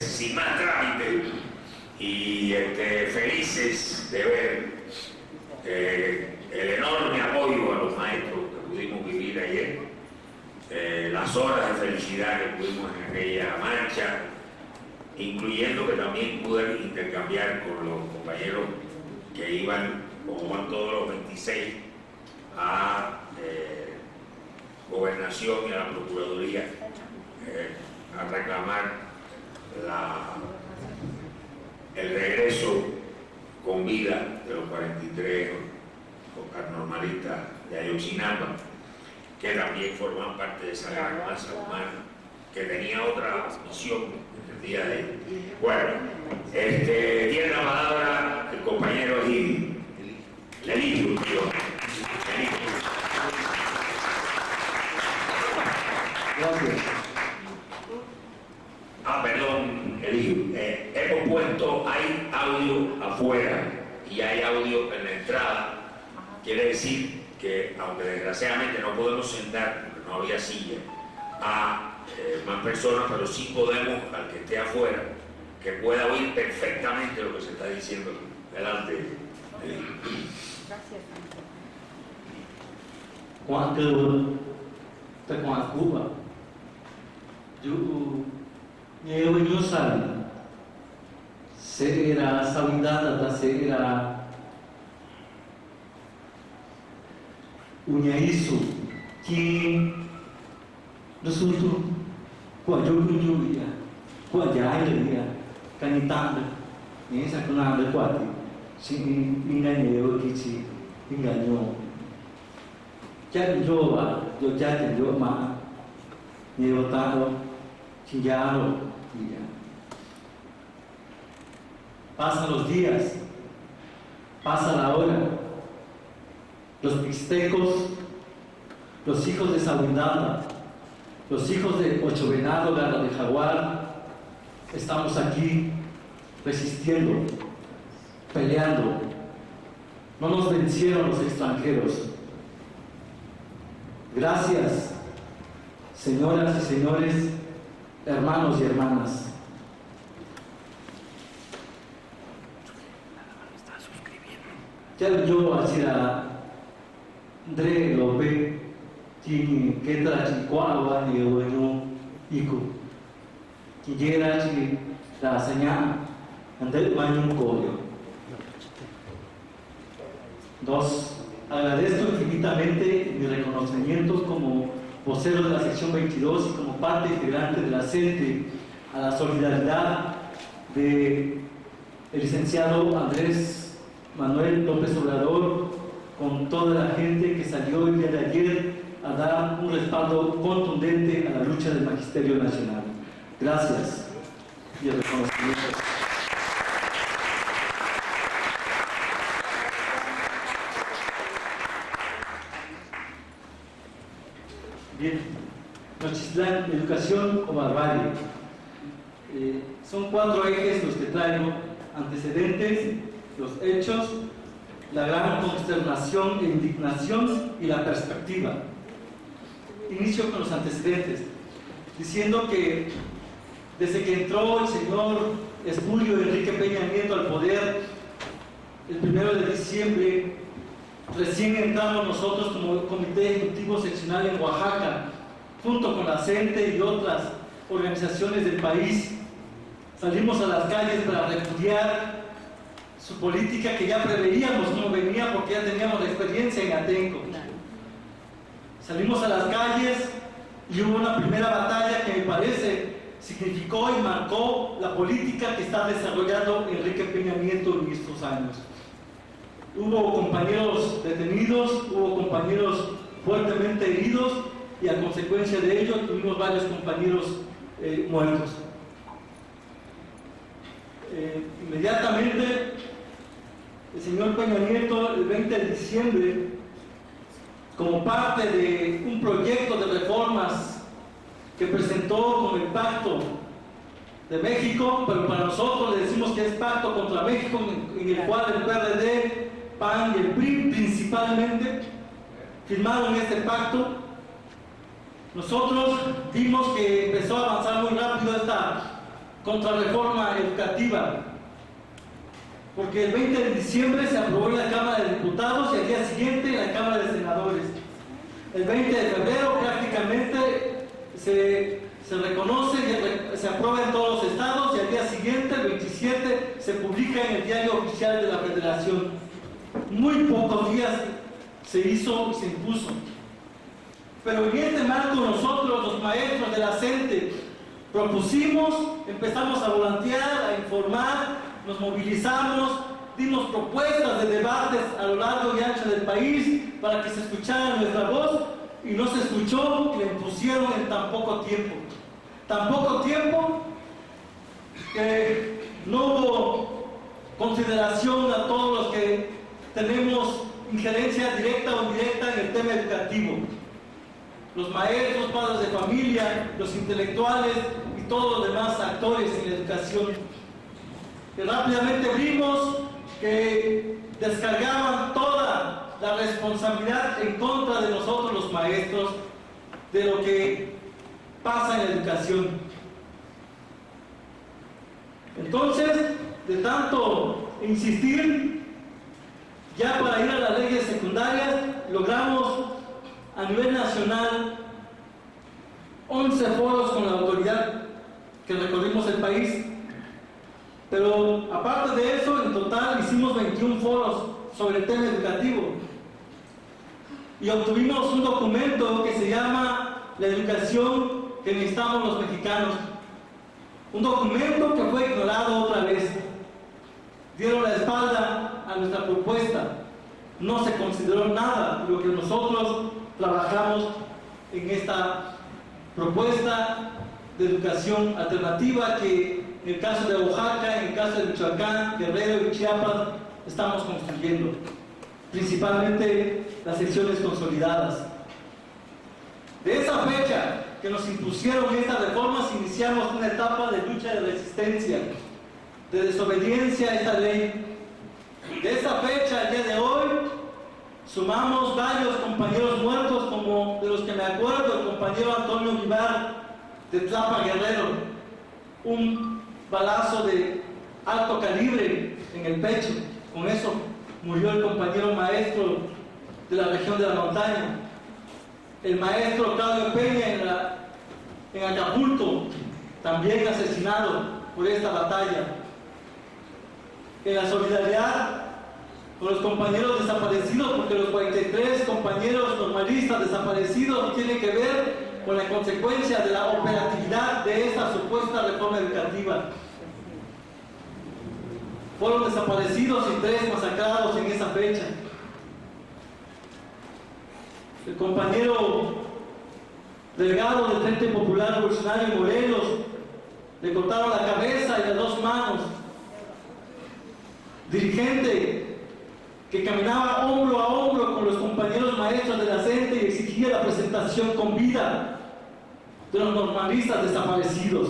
sin más trámite y felices de ver el enorme apoyo a los maestros que pudimos vivir ayer, las horas de felicidad que pudimos en aquella marcha, incluyendo que también pude intercambiar con los compañeros que iban, como van todos los 26, a Gobernación y a la Procuraduría a reclamar el regreso con vida de los 43 normalistas de Ayotzinapa, que también forman parte de esa gran masa humana que tenía otra misión el día de hoy. Bueno, tiene la palabra el compañero Eligio. Gracias. Perdón, Eligio. Hemos puesto, hay audio afuera y hay audio en la entrada. Quiere decir que, aunque desgraciadamente no podemos sentar, porque no había silla, a más personas, pero sí podemos, al que esté afuera, que pueda oír perfectamente lo que se está diciendo. Adelante, Eligio. Gracias. Cuando te Cuba, yo salí, se era saudada, se era unhaisu, que resultou com a joguinha, com a jaia, canitanda, essa com nada quase, se enganou que se enganou. Já jova, eu já te dou uma, eu tava chingado. Pasan los días, pasa la hora, los mixtecos, los hijos de Sabindana, los hijos de Ocho Venado, Garra de Jaguar, estamos aquí resistiendo, peleando. No nos vencieron los extranjeros. Gracias, señoras y señores, hermanos y hermanas. Ya yo hacia André López, que queda chicuahua y bueno, ico, que llega chi la señal, ante un collo. Dos, agradezco infinitamente mi reconocimiento como vocero de la sección 22 y como parte integrante de la CENTE a la solidaridad del licenciado Andrés Manuel López Obrador con toda la gente que salió el día de ayer a dar un respaldo contundente a la lucha del Magisterio Nacional. Gracias y el reconocimiento. Bien, Nochistlán, educación o barbarie. Son 4 ejes los que traigo: antecedentes, los hechos, la gran consternación e indignación y la perspectiva. Inicio con los antecedentes, diciendo que desde que entró el señor Espulio Enrique Peña Nieto al poder el 1 de diciembre, recién entramos nosotros como Comité Ejecutivo Seccional en Oaxaca, junto con la CENTE y otras organizaciones del país. Salimos a las calles para repudiar su política que ya preveíamos cómo venía porque ya teníamos la experiencia en Atenco. Salimos a las calles y hubo una primera batalla que me parece significó y marcó la política que está desarrollando Enrique Peña Nieto en estos años. Hubo compañeros detenidos, hubo compañeros fuertemente heridos y a consecuencia de ello tuvimos varios compañeros muertos. Inmediatamente el señor Peña Nieto, el 20 de diciembre, como parte de un proyecto de reformas que presentó con el Pacto de México, pero para nosotros le decimos que es Pacto contra México, en el cual el PRD, PAN y el PRI principalmente firmaron este pacto. Nosotros vimos que empezó a avanzar muy rápido esta contrarreforma educativa, porque el 20 de diciembre se aprobó en la Cámara de Diputados y al día siguiente en la Cámara de Senadores. El 20 de febrero prácticamente se reconoce y se aprueba en todos los estados y al día siguiente, el 27, se publica en el Diario Oficial de la Federación. Muy pocos días se hizo y se impuso. Pero en este marco nosotros, los maestros de la CENTE, propusimos, empezamos a volantear, a informar, nos movilizamos, dimos propuestas de debates a lo largo y ancho del país para que se escuchara nuestra voz y no se escuchó y la impusieron en tan poco tiempo. Tan poco tiempo que no hubo consideración a todos los que tenemos injerencia directa o indirecta en el tema educativo. Los maestros, padres de familia, los intelectuales y todos los demás actores en la educación. Que rápidamente vimos que descargaban toda la responsabilidad en contra de nosotros los maestros de lo que pasa en la educación. Entonces, de tanto insistir, ya para ir a las leyes secundarias, logramos a nivel nacional 11 foros con la autoridad que recorrimos el país. Pero aparte de eso, en total hicimos 21 foros sobre el tema educativo y obtuvimos un documento que se llama La educación que necesitamos los mexicanos. Un documento que fue ignorado otra vez. Dieron la espalda a nuestra propuesta. No se consideró nada de lo que nosotros trabajamos en esta propuesta de educación alternativa que en el caso de Oaxaca, en el caso de Michoacán, Guerrero y Chiapas estamos construyendo, principalmente las secciones consolidadas. De esa fecha que nos impusieron estas reformas, iniciamos una etapa de lucha de resistencia, de desobediencia a esta ley. De esa fecha al día de hoy, sumamos varios compañeros muertos, como de los que me acuerdo, el compañero Antonio Vivar de Tlapa, Guerrero, un balazo de alto calibre en el pecho. Con eso murió el compañero maestro de la región de la montaña. El maestro Claudio Peña en Acapulco, también asesinado por esta batalla. En la solidaridad con los compañeros desaparecidos, porque los 43 compañeros normalistas desaparecidos tienen que ver con la consecuencia de la operatividad de esta supuesta reforma educativa. Fueron desaparecidos y 3 masacrados en esa fecha. El compañero delegado del Frente Popular Revolucionario Morelos, le cortaron la cabeza y las 2 manos. Dirigente que caminaba hombro a hombro con los compañeros maestros de la CENTE y exigía la presentación con vida de los normalistas desaparecidos.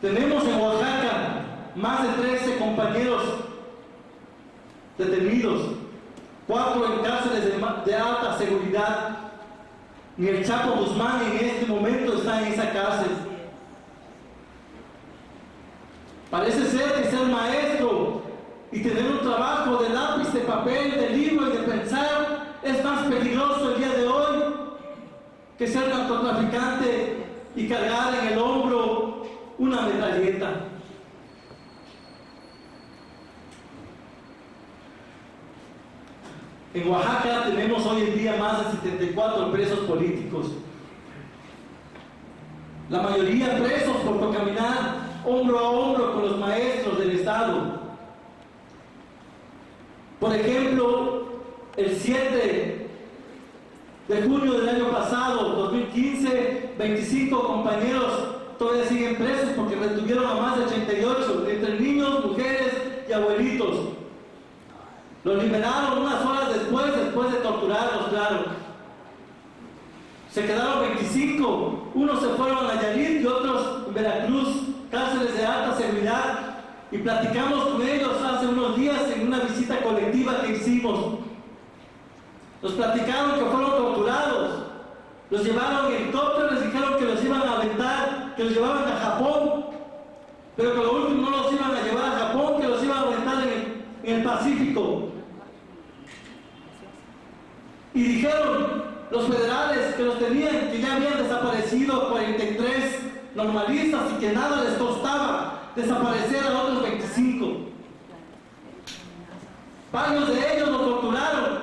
Tenemos en Oaxaca más de 13 compañeros detenidos, 4 en cárceles de alta seguridad. Ni el Chapo Guzmán en este momento está en esa cárcel. Parece ser que ser maestro y tener un trabajo de lápiz, de papel, de libro y de pensar es más peligroso el día de hoy que ser narcotraficante y cargar en el hombro una metralleta. En Oaxaca tenemos hoy en día más de 74 presos políticos. La mayoría presos por caminar hombro a hombro con los maestros del Estado. Por ejemplo, el 7 de junio del año pasado, 2015, 25 compañeros todavía siguen presos porque retuvieron a más de 88, entre niños, mujeres y abuelitos. Los liberaron unas horas después de torturarlos, claro. Se quedaron 25, unos se fueron a Nayarit y otros en Veracruz, cárceles de alta seguridad, y platicamos con ellos hace unos días en una visita colectiva que hicimos. Nos platicaron que fueron torturados Los llevaron en helicóptero, les dijeron que los iban a aventar, que los llevaban a Japón, pero que lo último no los iban a llevar a Japón, que los iban a aventar en el Pacífico. Y dijeron los federales que los tenían, que ya habían desaparecido 43 normalistas y que nada les costaba desaparecer a otros 25. Varios de ellos los torturaron,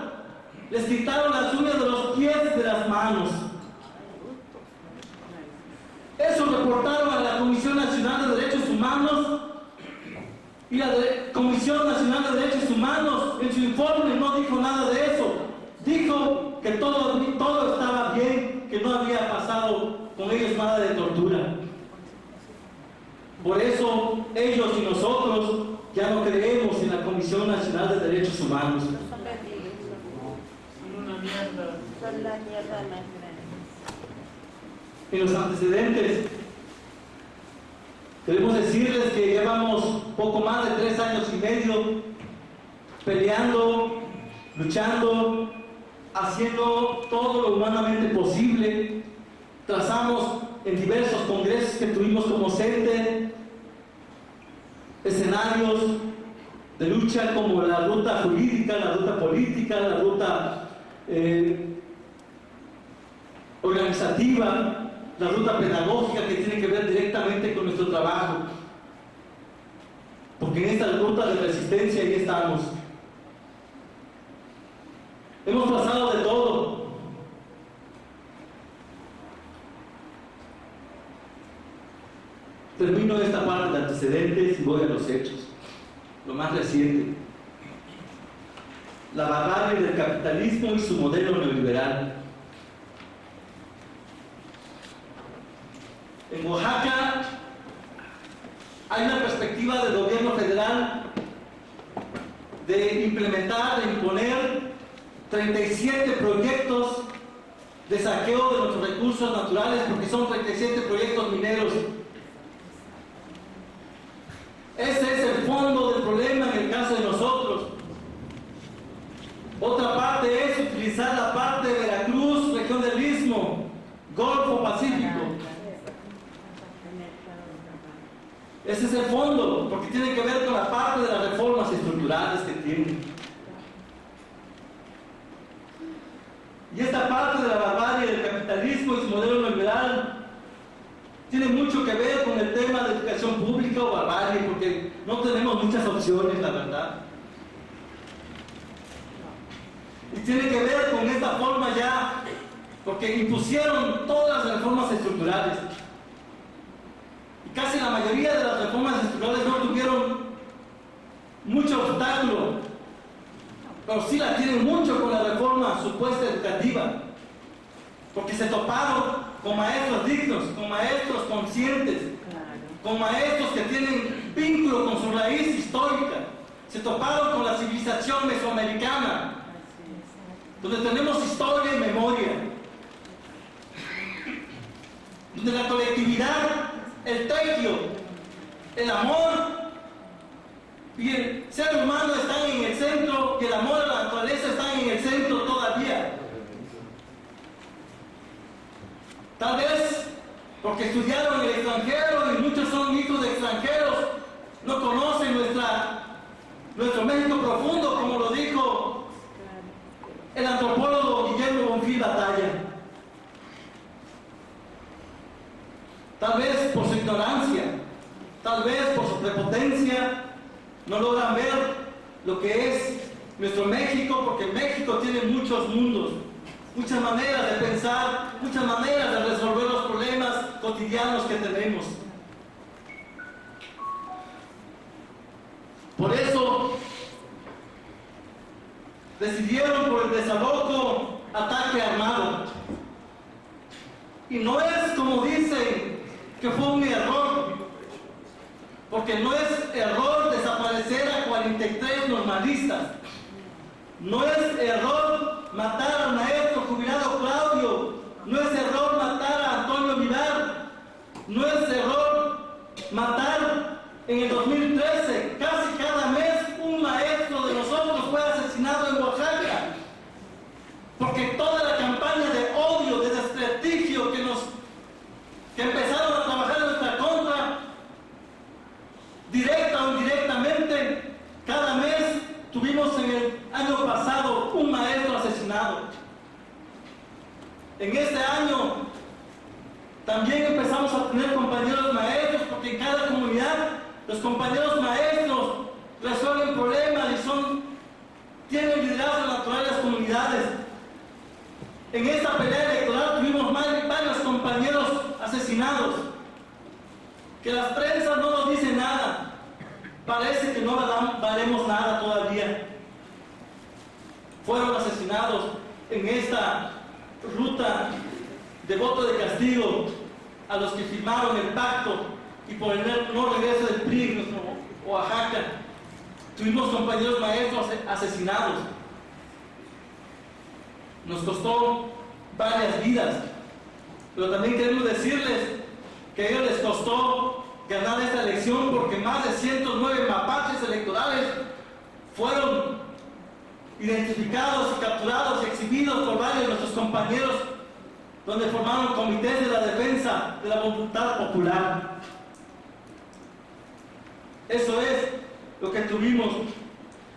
les quitaron las uñas de los pies y de las manos. Eso reportaron a la Comisión Nacional de Derechos Humanos, y la Comisión Nacional de Derechos Humanos en su informe no dijo nada de eso. Dijo que todo estaba bien, que no había pasado con ellos nada de tortura. Por eso ellos y nosotros ya no creemos en la Comisión Nacional de Derechos Humanos. En los antecedentes, queremos decirles que llevamos poco más de 3 años y medio peleando, luchando, haciendo todo lo humanamente posible. Trazamos en diversos congresos que tuvimos como CENTE escenarios de lucha como la ruta jurídica, la ruta política, la ruta organizativa, la ruta pedagógica, que tiene que ver directamente con nuestro trabajo, porque en esta ruta de resistencia ahí estamos. Hemos pasado de todo. Termino esta parte de antecedentes y voy a los hechos. Lo más reciente: la barbarie del capitalismo y su modelo neoliberal. En Oaxaca hay una perspectiva del gobierno federal de implementar, de imponer 37 proyectos de saqueo de nuestros recursos naturales, porque son 37 proyectos mineros. Ese es el fondo del problema en el caso de nosotros. Otra parte es utilizar la parte de Veracruz, región del Istmo, Golfo Pacífico. Ese es el fondo, porque tiene que ver con la parte de las reformas estructurales que tienen. Y esta parte de la barbarie del capitalismo y su modelo neoliberal tiene mucho que ver con el tema de educación pública o barbarie, porque no tenemos muchas opciones, la verdad. Y tiene que ver con esta forma ya, porque impusieron todas las reformas estructurales. Y casi la mayoría de las reformas estructurales no tuvieron mucho obstáculo, pero sí la tienen mucho con la reforma supuesta educativa, porque se toparon con maestros dignos, con maestros conscientes, con maestros que tienen vínculo con su raíz histórica. Se toparon con la civilización mesoamericana, donde tenemos historia y memoria, donde la colectividad, el tequio, el amor y el ser humano están en el centro, y el amor a la naturaleza están en el centro todavía. Tal vez porque estudiaron en el extranjero, y muchos son hijos de extranjeros, no conocen nuestro México profundo, como lo dijo el antropólogo Guillermo Bonfil Batalla. Tal vez por su ignorancia, tal vez por su prepotencia, no logran ver lo que es nuestro México, porque México tiene muchos mundos, muchas maneras de pensar, muchas maneras de resolver los problemas cotidianos que tenemos. Por eso decidieron por el desalojo ataque armado. Y no es como dicen que fue un error, porque no es error desaparecer a 43 normalistas, no es error matar al maestro jubilado Claudio, no es error matar a Antonio Vilar, no es error matar en el 2013, casi cada mes un maestro de nosotros fue asesinado en Oaxaca, porque toda la campaña de odio, de desprestigio que empezaron a trabajar en nuestra contra, directa o indirectamente. Cada mes tuvimos en el año pasado un maestro asesinado. En este año también empezamos a tener compañeros maestros, porque en cada comunidad los compañeros maestros resuelven problemas y tienen liderazgo natural en las comunidades. En esta pelea electoral tuvimos varios compañeros asesinados, que las prensas no nos dicen nada. Parece que no valemos nada todavía. Fueron asesinados en esta ruta de voto de castigo a los que firmaron el pacto y por el no regreso del PRI en Oaxaca. Tuvimos compañeros maestros asesinados. Nos costó varias vidas, pero también queremos decirles que a ellos les costó ganar esta elección, porque más de 109 mapaches electorales fueron identificados y capturados y exhibidos por varios de nuestros compañeros, donde formaron comités de la defensa de la voluntad popular. Eso es lo que tuvimos.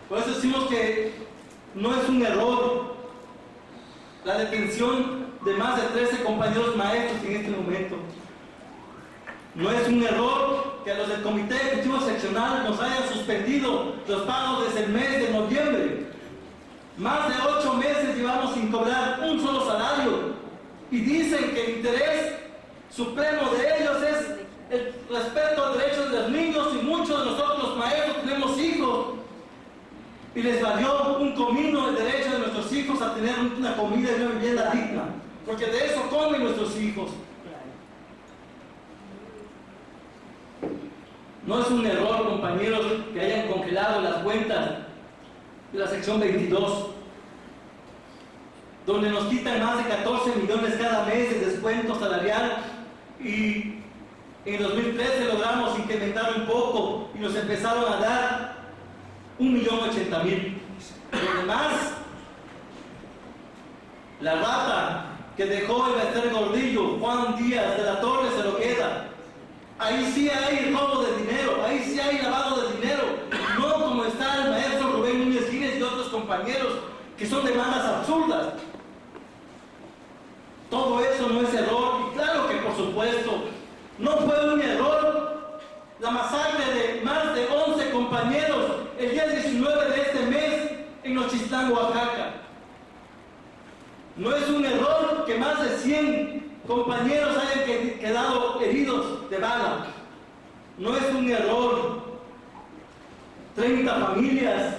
Por eso decimos que no es un error la detención de más de 13 compañeros maestros en este momento. No es un error que a los del Comité Ejecutivo Seccional nos hayan suspendido los pagos desde el mes de noviembre. Más de 8 meses llevamos sin cobrar un solo salario, y dicen que el interés supremo de ellos es el respeto a los derechos de los niños, y muchos de nosotros los maestros tenemos hijos y les valió un comino el derecho de nuestros hijos a tener una comida y una vivienda digna, porque de eso comen nuestros hijos. No es un error, compañeros, que hayan congelado las cuentas de la sección 22, donde nos quitan más de 14 millones cada mes de descuento salarial, y en 2013 logramos incrementar un poco y nos empezaron a dar 1.080.000. Lo demás, la rata que dejó el Bester Gordillo, Juan Díaz de la Torre, se lo queda. Ahí sí hay robo de dinero, ahí sí hay lavado de dinero, no como está el maestro Rubén Núñez Gines y otros compañeros, que son demandas absurdas. Todo eso no es error, y claro que por supuesto no fue un error la masacre de más de 11 compañeros el día 19 de este mes en Nochistlán, Oaxaca. No es un error que más de 100 compañeros hayan quedado heridos de bala. No es un error 30 familias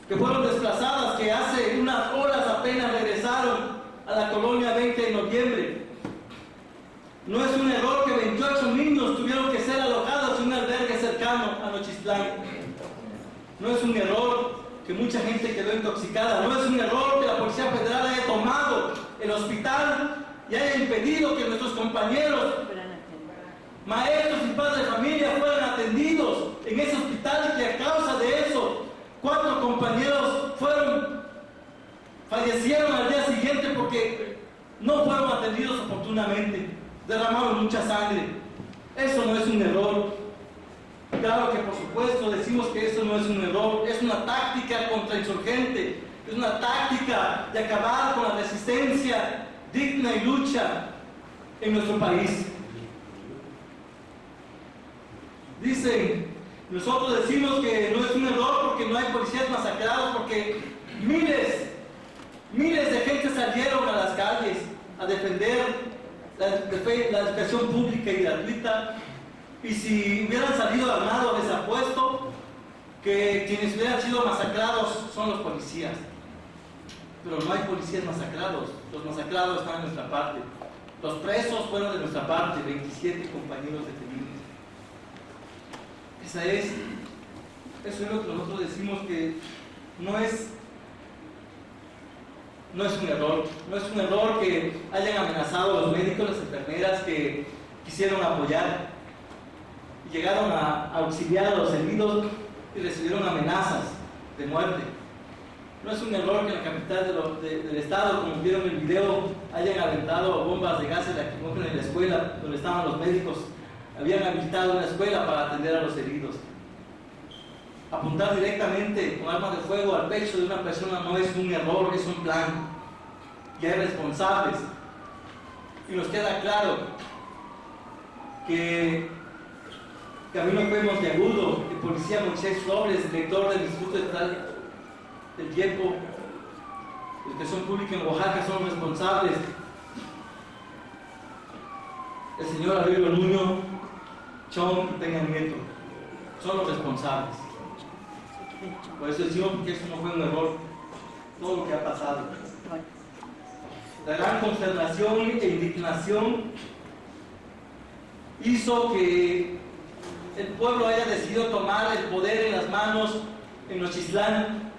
que fueron desplazadas, que hace unas horas apenas regresaron a la colonia 20 de noviembre. No es un error que 28 niños tuvieron que ser alojados en un albergue cercano a Nochistlán. No es un error que mucha gente quedó intoxicada. No es un error que la Policía Federal haya tomado el hospital y haya impedido que nuestros compañeros, maestros y padres de familia fueran atendidos en ese hospital, y que a causa de eso 4 compañeros fallecieron al día siguiente porque no fueron atendidos oportunamente, derramaron mucha sangre. Eso no es un error. Claro que por supuesto decimos que eso no es un error, es una táctica contrainsurgente, es una táctica de acabar con la resistencia digna y lucha en nuestro país. Dicen, nosotros decimos que no es un error porque no hay policías masacrados, porque miles de gente salieron a las calles a defender la educación pública y gratuita, y si hubieran salido armados les apuesto que quienes hubieran sido masacrados son los policías. Pero no hay policías masacrados, los masacrados están en nuestra parte. Los presos fueron de nuestra parte, 27 compañeros detenidos. Eso es lo que nosotros decimos que no es un error. No es un error que hayan amenazado a los médicos, las enfermeras que quisieron apoyar, llegaron a auxiliar a los heridos y recibieron amenazas de muerte. No es un error que en la capital del estado, como vieron en el video, hayan aventado bombas de gases lacrimógenos en la escuela donde estaban los médicos. Habían habilitado una escuela para atender a los heridos. Apuntar directamente con armas de fuego al pecho de una persona no es un error, es un plan. Y hay responsables. Y nos queda claro que Camilo Cuevas de Agudo, el policía Moisés Robles, director del Instituto Estatal del Tiempo, de Educación Pública en Oaxaca, son responsables. El señor Aurelio Nuño, Chong y Peña Nieto son los responsables. Por eso decimos que eso no fue un error, todo lo que ha pasado. La gran consternación e indignación hizo que el pueblo haya decidido tomar el poder en las manos en Nochistlán.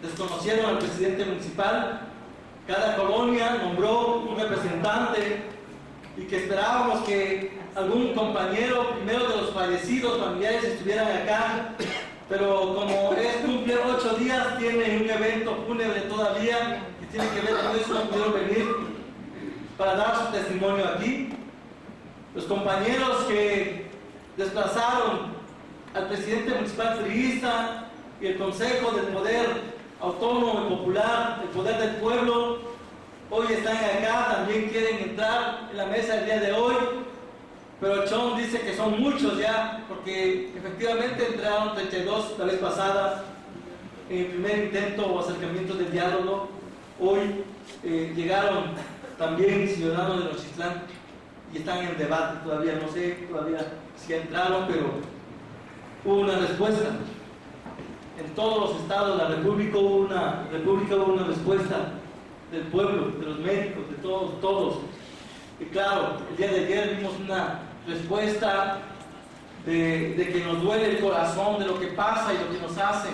Desconocieron al presidente municipal, cada colonia nombró un representante y que esperábamos que algún compañero, primero de los fallecidos familiares, estuvieran acá, pero como es cumplir 8 días, tiene un evento fúnebre todavía que tiene que ver con eso, no pudieron venir para dar su testimonio aquí. Los compañeros que desplazaron al presidente municipal priista y el Consejo del Poder Autónomo y Popular, el poder del pueblo, hoy están acá, también quieren entrar en la mesa el día de hoy, pero Chong dice que son muchos ya, porque efectivamente entraron 32 la vez pasada en el primer intento o acercamiento del diálogo. Hoy llegaron también ciudadanos de Nochistlán y están en debate todavía, no sé todavía si entraron, pero hubo una respuesta. En todos los estados de la República hubo una respuesta del pueblo, de los médicos, de todos. Y claro, el día de ayer vimos una respuesta de que nos duele el corazón de lo que pasa y lo que nos hacen.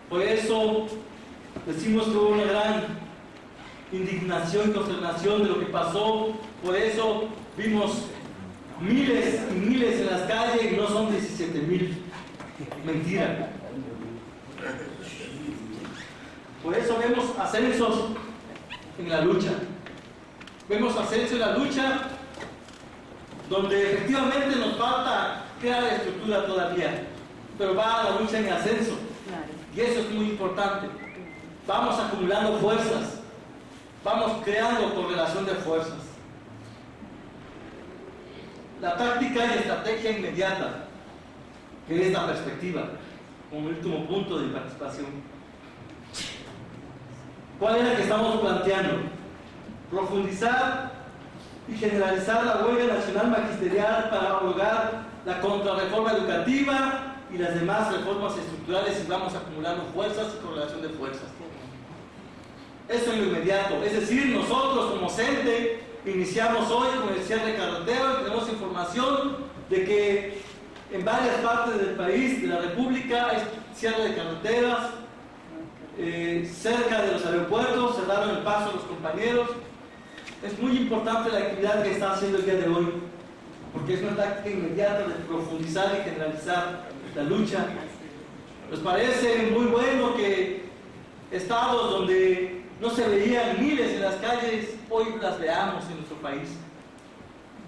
Por eso decimos que hubo una gran indignación y consternación de lo que pasó. Por eso vimos miles y miles en las calles y no son 17,000. Mentira. Por eso vemos ascensos en la lucha. Vemos ascensos en la lucha donde efectivamente nos falta crear la estructura todavía, pero va la lucha en ascenso. Y eso es muy importante. Vamos acumulando fuerzas, vamos creando correlación de fuerzas. La táctica y estrategia inmediata, que es la perspectiva, como último punto de participación. ¿Cuál es la que estamos planteando? Profundizar y generalizar la huelga nacional magisterial para abrogar la contrarreforma educativa y las demás reformas estructurales y vamos acumulando fuerzas y correlación de fuerzas. Eso en lo inmediato. Es decir, nosotros como CENTE iniciamos hoy con el cierre de carretera y tenemos información de que en varias partes del país, de la República, hay cierre de carreteras, cerca de los aeropuertos, cerraron el paso a los compañeros. Es muy importante la actividad que está haciendo el día de hoy, porque es una táctica inmediata de profundizar y generalizar la lucha. Nos parece muy bueno que estados donde no se veían miles en las calles, hoy las veamos en nuestro país.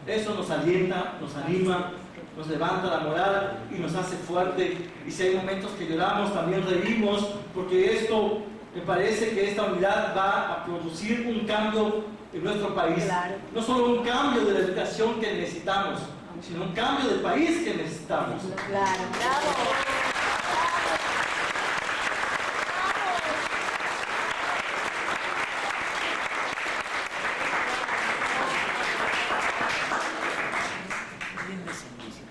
Eso nos alienta, nos anima, nos levanta la moral y nos hace fuerte. Y si hay momentos que lloramos, también reímos, porque esto, me parece que esta unidad va a producir un cambio en nuestro país. Claro. No solo un cambio de la educación que necesitamos, sino un cambio del país que necesitamos. Claro, bravo.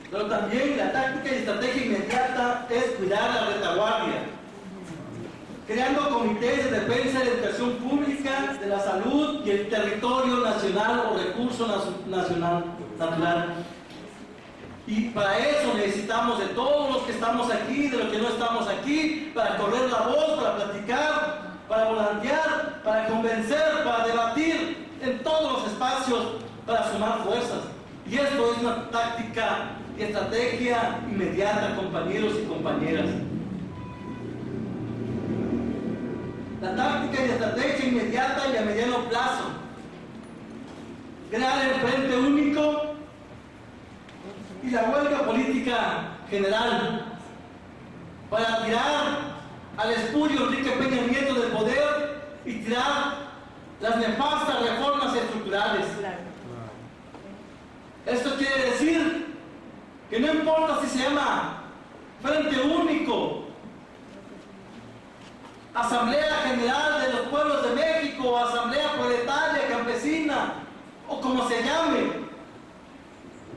Pero también la táctica y estrategia inmediata es cuidar la retaguardia, creando comités de defensa de la educación pública, de la salud y el territorio nacional o recurso nacional natural. Y para eso necesitamos de todos los que estamos aquí, de los que no estamos aquí, para correr la voz, para platicar, para volantear, para convencer, para debatir en todos los espacios, para sumar fuerzas. Y esto es una táctica y estrategia inmediata, compañeros y compañeras. táctica y estrategia inmediata y a mediano plazo. Crear el frente único y la huelga política general para tirar al espurio Enrique Peña Nieto del poder y tirar las nefastas reformas estructurales. Esto quiere decir que no importa si se llama Frente Único, Asamblea General de los Pueblos de México, Asamblea Proletaria, Campesina, o como se llame,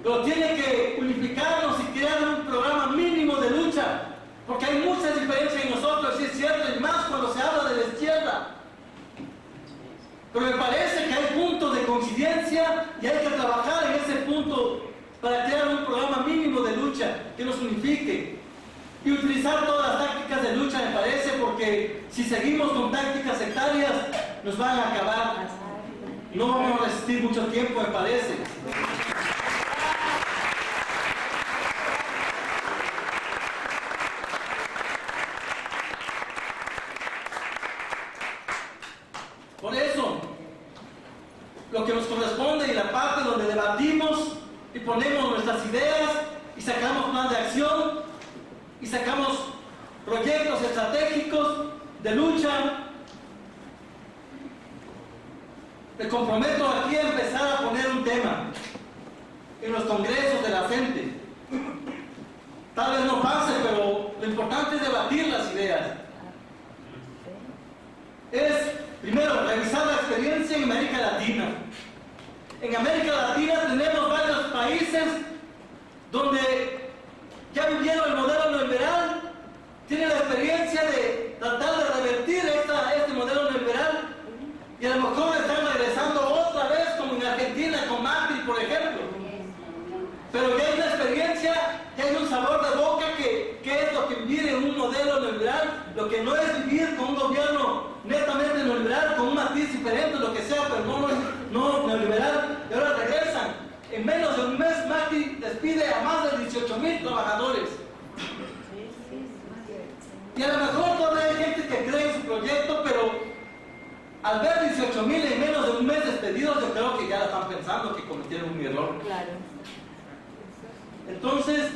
pero tiene que unificarnos y crear un programa mínimo de lucha, porque hay muchas diferencias en nosotros, sí es cierto, y más cuando se habla de la izquierda. Pero me parece que hay puntos de coincidencia y hay que trabajar en ese punto para crear un programa mínimo de lucha que nos unifique y utilizar todas las tácticas de lucha, me parece, porque si seguimos con tácticas sectarias nos van a acabar. No vamos a resistir mucho tiempo, me parece. Por eso, lo que nos corresponde y la parte donde debatimos y ponemos nuestras ideas y sacamos plan de acción y sacamos proyectos estratégicos de lucha, me comprometo aquí a empezar a poner un tema en los congresos de la gente. Tal vez no pase, pero lo importante es debatir las ideas. Es, primero, revisar la experiencia en América Latina. En América Latina tenemos varios países donde ya vivieron el modelo neoliberal, tienen la experiencia de tratar de revertir este modelo neoliberal y a lo mejor están regresando otra vez, como en Argentina con Macri, por ejemplo. Pero ya hay una experiencia, ya hay un sabor de boca que es lo que vivir en un modelo neoliberal, lo que no es vivir con un gobierno netamente neoliberal, con un matiz diferente, lo que sea, pero no neoliberal. Y ahora regresan. En menos de un mes Macri despide a más de 18,000 trabajadores. Y a lo mejor todavía hay gente que cree en su proyecto, pero al ver 18,000 en menos de un mes despedidos, yo creo que ya están pensando que cometieron un error. Claro. Entonces,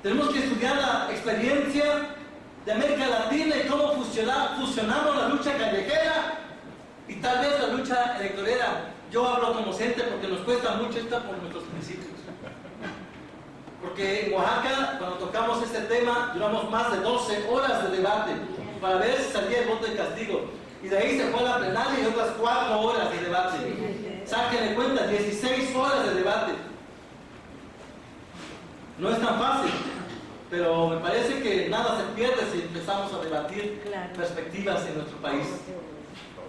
tenemos que estudiar la experiencia de América Latina y cómo fusionamos la lucha callejera y tal vez la lucha electorera. Yo hablo como docente porque nos cuesta mucho estar por nuestros principios. Porque en Oaxaca, cuando tocamos este tema, duramos más de 12 horas de debate para ver si salía el voto de castigo. Y de ahí se fue a la plenaria y otras 4 horas de debate. Sáquenle cuenta, 16 horas de debate. No es tan fácil, pero me parece que nada se pierde si empezamos a debatir perspectivas en nuestro país.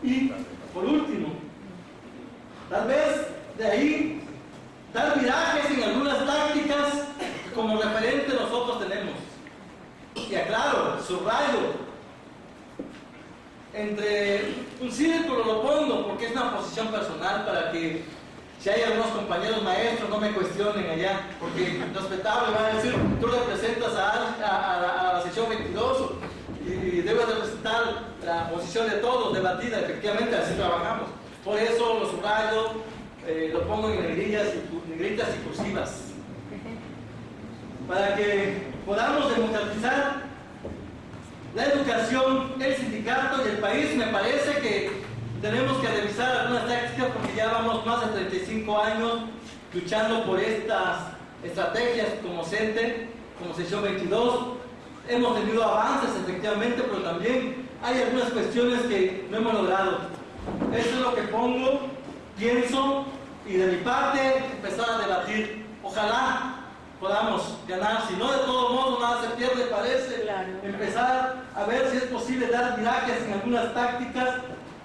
Y, por último, tal vez de ahí dar virajes en algunas tácticas que como referente nosotros tenemos. Y aclaro, subrayo, entre un círculo lo pongo porque es una posición personal para que si hay algunos compañeros maestros no me cuestionen allá, porque respetable van a decir, tú representas a la sección 22 y debes representar la posición de todos, debatida, efectivamente así trabajamos. Por eso lo subrayo, lo pongo en negritas y cursivas, para que podamos democratizar la educación, el sindicato y el país. Me parece que tenemos que revisar algunas tácticas porque ya vamos más de 35 años luchando por estas estrategias como CENTE, como sección 22. Hemos tenido avances efectivamente, pero también hay algunas cuestiones que no hemos logrado. Eso es lo que pongo, pienso, y de mi parte empezar a debatir. Ojalá podamos ganar, si no de todos modos nada se pierde, parece. Empezar a ver si es posible dar virajes en algunas tácticas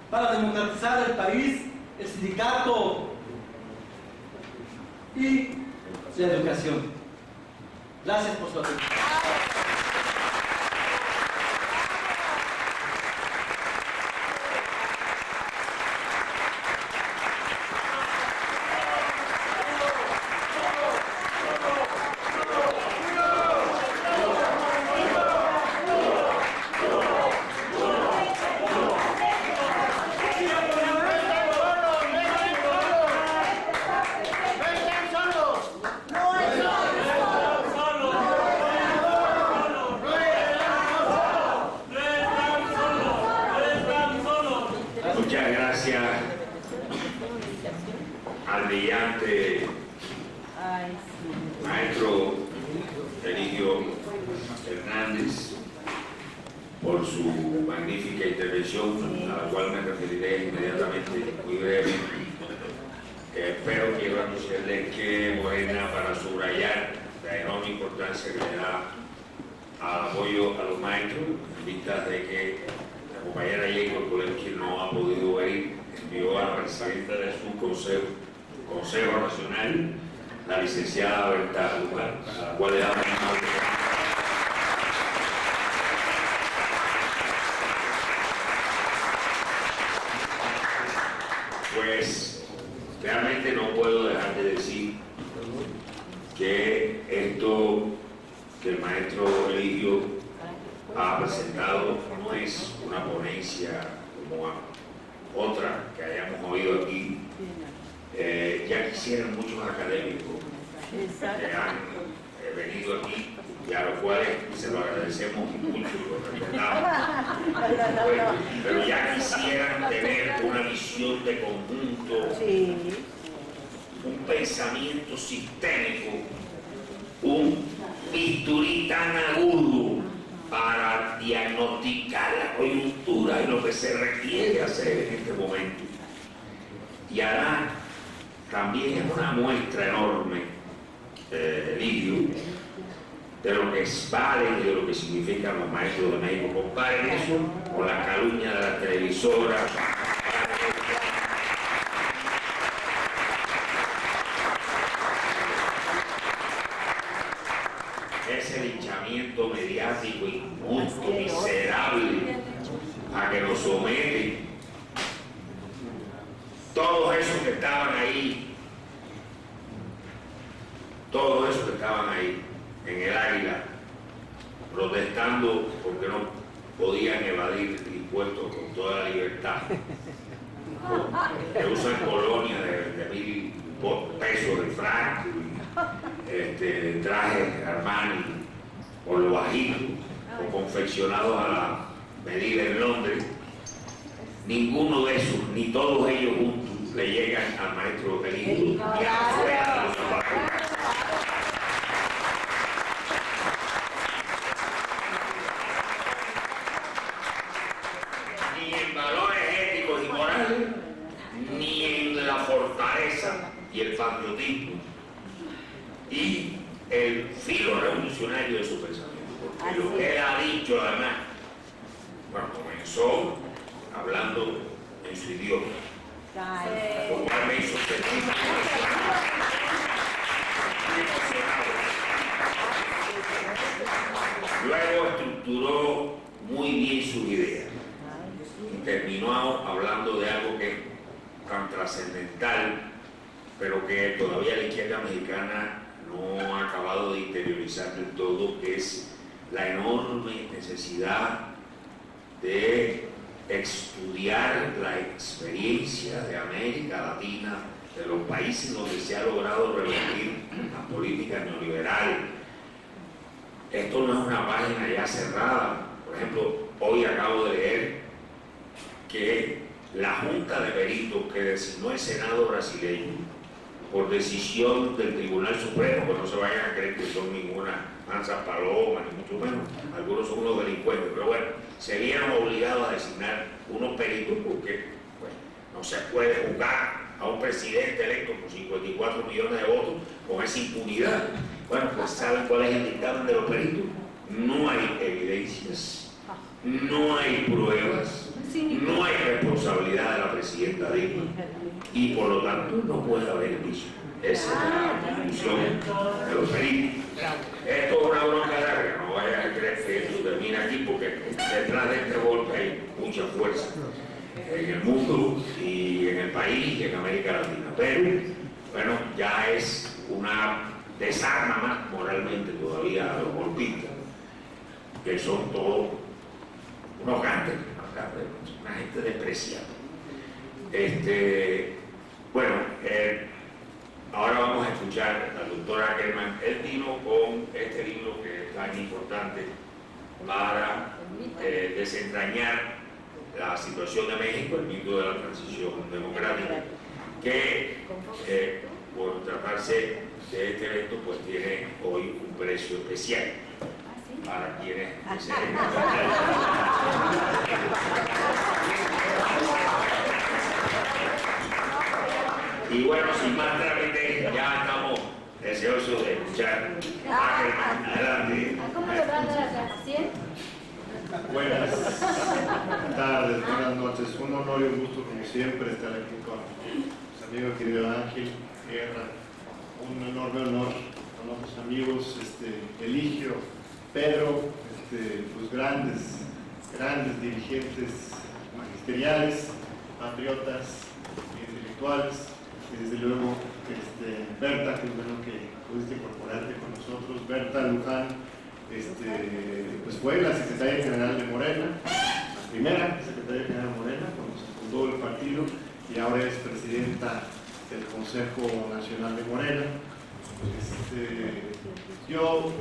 para democratizar el país, el sindicato y la educación. Gracias por su atención. maestro Eligio Hernández, por su magnífica intervención, a la cual me referiré inmediatamente, muy brevemente. Pero quiero anunciarles que Morena, para subrayar la enorme importancia que le da al apoyo a los maestros, en vista de que la compañera Jacob Colén, quien no ha podido venir, envió a la presidenta de su Consejo Nacional, la licenciada Berta Luján, a la cual le damos una pues realmente no puedo dejar de decir que esto que el maestro Eligio ha presentado no es una ponencia como otra que hayamos oído aquí. Ya quisieran muchos académicos que han venido aquí y a los cuales se lo agradecemos mucho y lo respetamos. Pero ya quisieran tener una visión de conjunto, un pensamiento sistémico, un bisturí tan agudo para diagnosticar la coyuntura y lo que se requiere hacer en este momento. Y hará también una muestra enorme, Eligio, de lo que vale y de lo que significan los maestros de México. Comparen eso con la calumnia de la televisora. Ese linchamiento mediático injusto, miserable, a que nos someten. Todos esos que estaban ahí, en el Águila, protestando porque no podían evadir impuestos con toda la libertad, que usan colonias de 1.000 pesos de franco, trajes Armani por lo bajito, o confeccionados a la medida en Londres. Ninguno de esos, ni todos ellos juntos, le llegan al maestro Eligio ni afuera de los zapatos. Ni en valores éticos y morales, ni en la fortaleza y el patriotismo y el filo revolucionario de su pensamiento. Porque lo que él ha dicho, además, bueno, comenzó hablando en su idioma, lo cual me hizo sentir emocionado. Luego estructuró muy bien sus ideas y terminó hablando de algo que es tan trascendental, pero que todavía la izquierda mexicana no ha acabado de interiorizar del todo, que es la enorme necesidad de estudiar la experiencia de América Latina, de los países donde se ha logrado revertir las políticas neoliberales. Esto no es una página ya cerrada. Por ejemplo, hoy acabo de leer que la Junta de Peritos que designó el Senado brasileño por decisión del Tribunal Supremo, que no se vayan a creer que son ninguna mansa paloma, ni mucho menos, algunos son unos delincuentes, pero bueno, se vieron obligados a designar unos peritos porque bueno, no se puede juzgar a un presidente electo con 54 millones de votos con esa impunidad. Bueno, pues ¿saben cuál es el dictamen de los peritos? No hay evidencias, no hay pruebas, no hay responsabilidad de la presidenta Dilma y por lo tanto no puede haber juicio. Esa es la conclusión de los peritos. Esto es una bronca larga, no vayan a creer que esto termina aquí porque detrás de este golpe hay mucha fuerza en el mundo y en el país y en América Latina. Pero, bueno, ya es una desarma más moralmente todavía a los golpistas, que son todos unos gánsteres, una gente despreciable. Bueno, ahora vamos a escuchar al doctor Ackerman. Él vino con este libro que es tan importante para desentrañar la situación de México, el mito de la transición democrática, que por tratarse de este evento, pues tiene hoy un precio especial para quienes deseen. Y bueno, sin más trámite, ya estamos deseosos de escuchar. Adelante. ¿Cómo le van a dar a 100? Buenas tardes, buenas noches. Un honor y un gusto, como siempre, estar aquí con mis amigos, querido Ángel Guerra. Un enorme honor con otros amigos, Eligio, Pedro, los grandes dirigentes magisteriales, patriotas, intelectuales, y desde luego Berta, que es bueno que pudiste incorporarte con nosotros. Berta Luján, pues fue la secretaria general de Morena, la primera secretaria general de Morena cuando se fundó el partido, y ahora es presidenta del Consejo Nacional de Morena. Yo,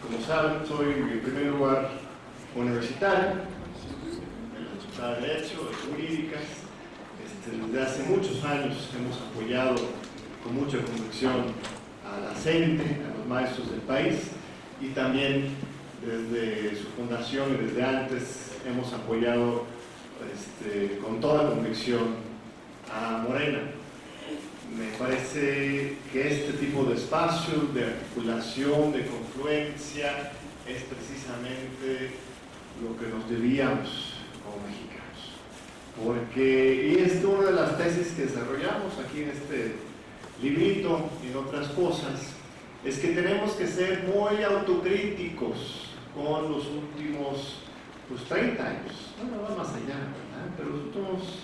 como saben, soy en primer lugar universitario en la Facultad de Derecho, de Jurídicas. Desde hace muchos años hemos apoyado con mucha convicción a la gente, a los maestros del país, y también desde su fundación y desde antes hemos apoyado con toda convicción a Morena. Me parece que este tipo de espacios de articulación, de confluencia, es precisamente lo que nos debíamos como mexicanos. Porque, y es una de las tesis que desarrollamos aquí en este librito y en otras cosas, es que tenemos que ser muy autocríticos con los últimos 30 años. No va más allá, ¿verdad? Pero los últimos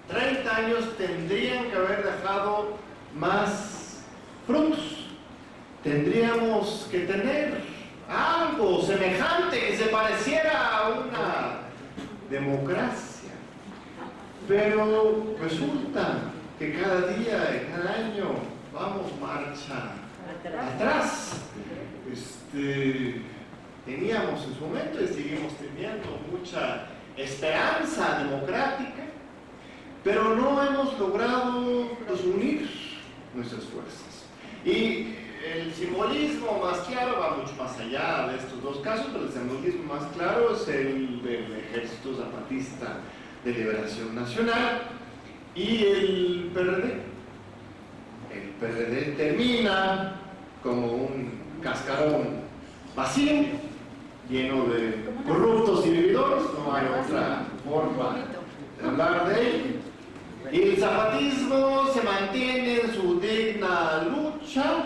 30 años tendrían que haber dejado más frutos. Tendríamos que tener algo semejante que se pareciera a una democracia. Pero resulta que cada día y cada año vamos marcha atrás. Teníamos en su momento y seguimos teniendo mucha esperanza democrática, pero no hemos logrado unir nuestras fuerzas. Y el simbolismo más claro va mucho más allá de estos dos casos, pero el simbolismo más claro es el del Ejército Zapatista de Liberación Nacional y el PRD. El PRD termina como un cascarón vacío, lleno de corruptos y vividores, no hay otra forma de hablar de él. Y el zapatismo se mantiene en su digna lucha,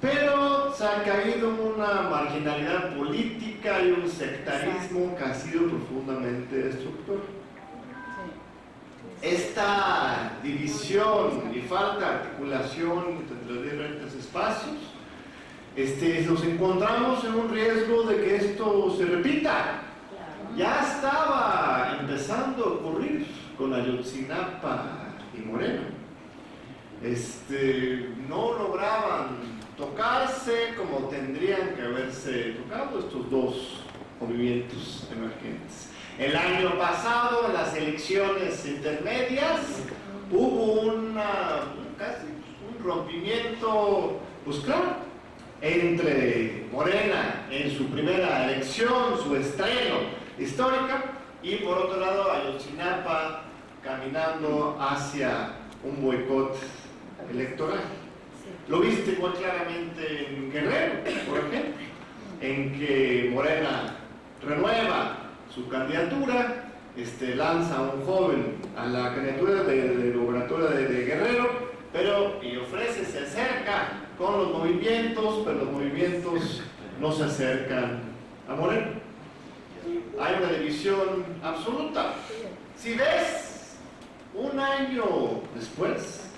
pero se ha caído en una marginalidad política y un sectarismo que ha sido profundamente destructor. Esta división y falta de articulación entre los diferentes espacios, nos encontramos en un riesgo de que esto se repita. Ya estaba empezando a ocurrir con Ayotzinapa y Morena. No lograban tocarse como tendrían que haberse tocado estos dos movimientos emergentes. El año pasado, en las elecciones intermedias, hubo casi un rompimiento, pues claro, entre Morena en su primera elección, su estreno histórica, y por otro lado Ayotzinapa caminando hacia un boicot electoral. Lo viste muy claramente en Guerrero, por ejemplo, en que Morena renueva su candidatura, lanza a un joven a la candidatura de gubernatura de Guerrero, y ofrece, se acerca con los movimientos, pero los movimientos no se acercan a Morena. Hay una división absoluta. Si ves, un año después,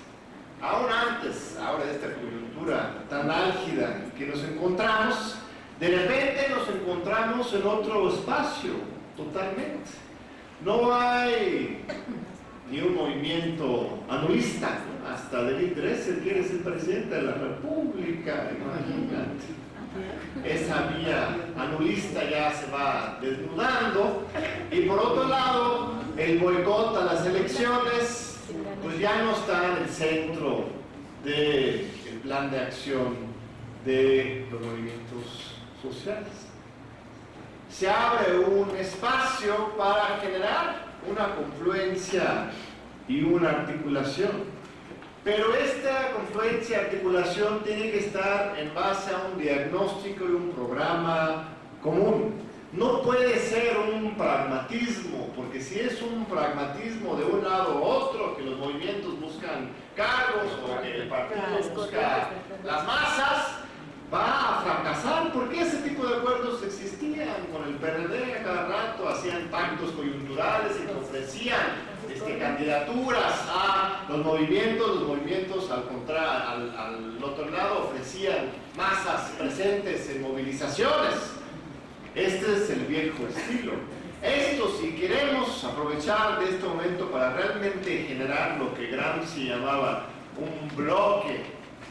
aún antes, ahora de esta coyuntura tan álgida que nos encontramos, de repente nos encontramos en otro espacio, totalmente. No hay ni un movimiento anulista, ¿no? Hasta David Dressel quiere ser presidente de la República, imagínate. Esa vía anulista ya se va desnudando, y por otro lado, el boicot a las elecciones pues ya no está en el centro del plan de acción de los movimientos sociales. Se abre un espacio para generar una confluencia y una articulación. Pero esta confluencia y articulación tiene que estar en base a un diagnóstico y un programa común. No puede ser un pragmatismo, porque si es un pragmatismo de un lado u otro, que los movimientos buscan cargos o que el partido busca las masas, va a fracasar, porque ese tipo de acuerdos existían con el PRD a cada rato, hacían pactos coyunturales y que ofrecían candidaturas a los movimientos al otro lado ofrecían masas presentes en movilizaciones. Este es el viejo estilo. Esto, si queremos aprovechar de este momento para realmente generar lo que Gramsci llamaba un bloque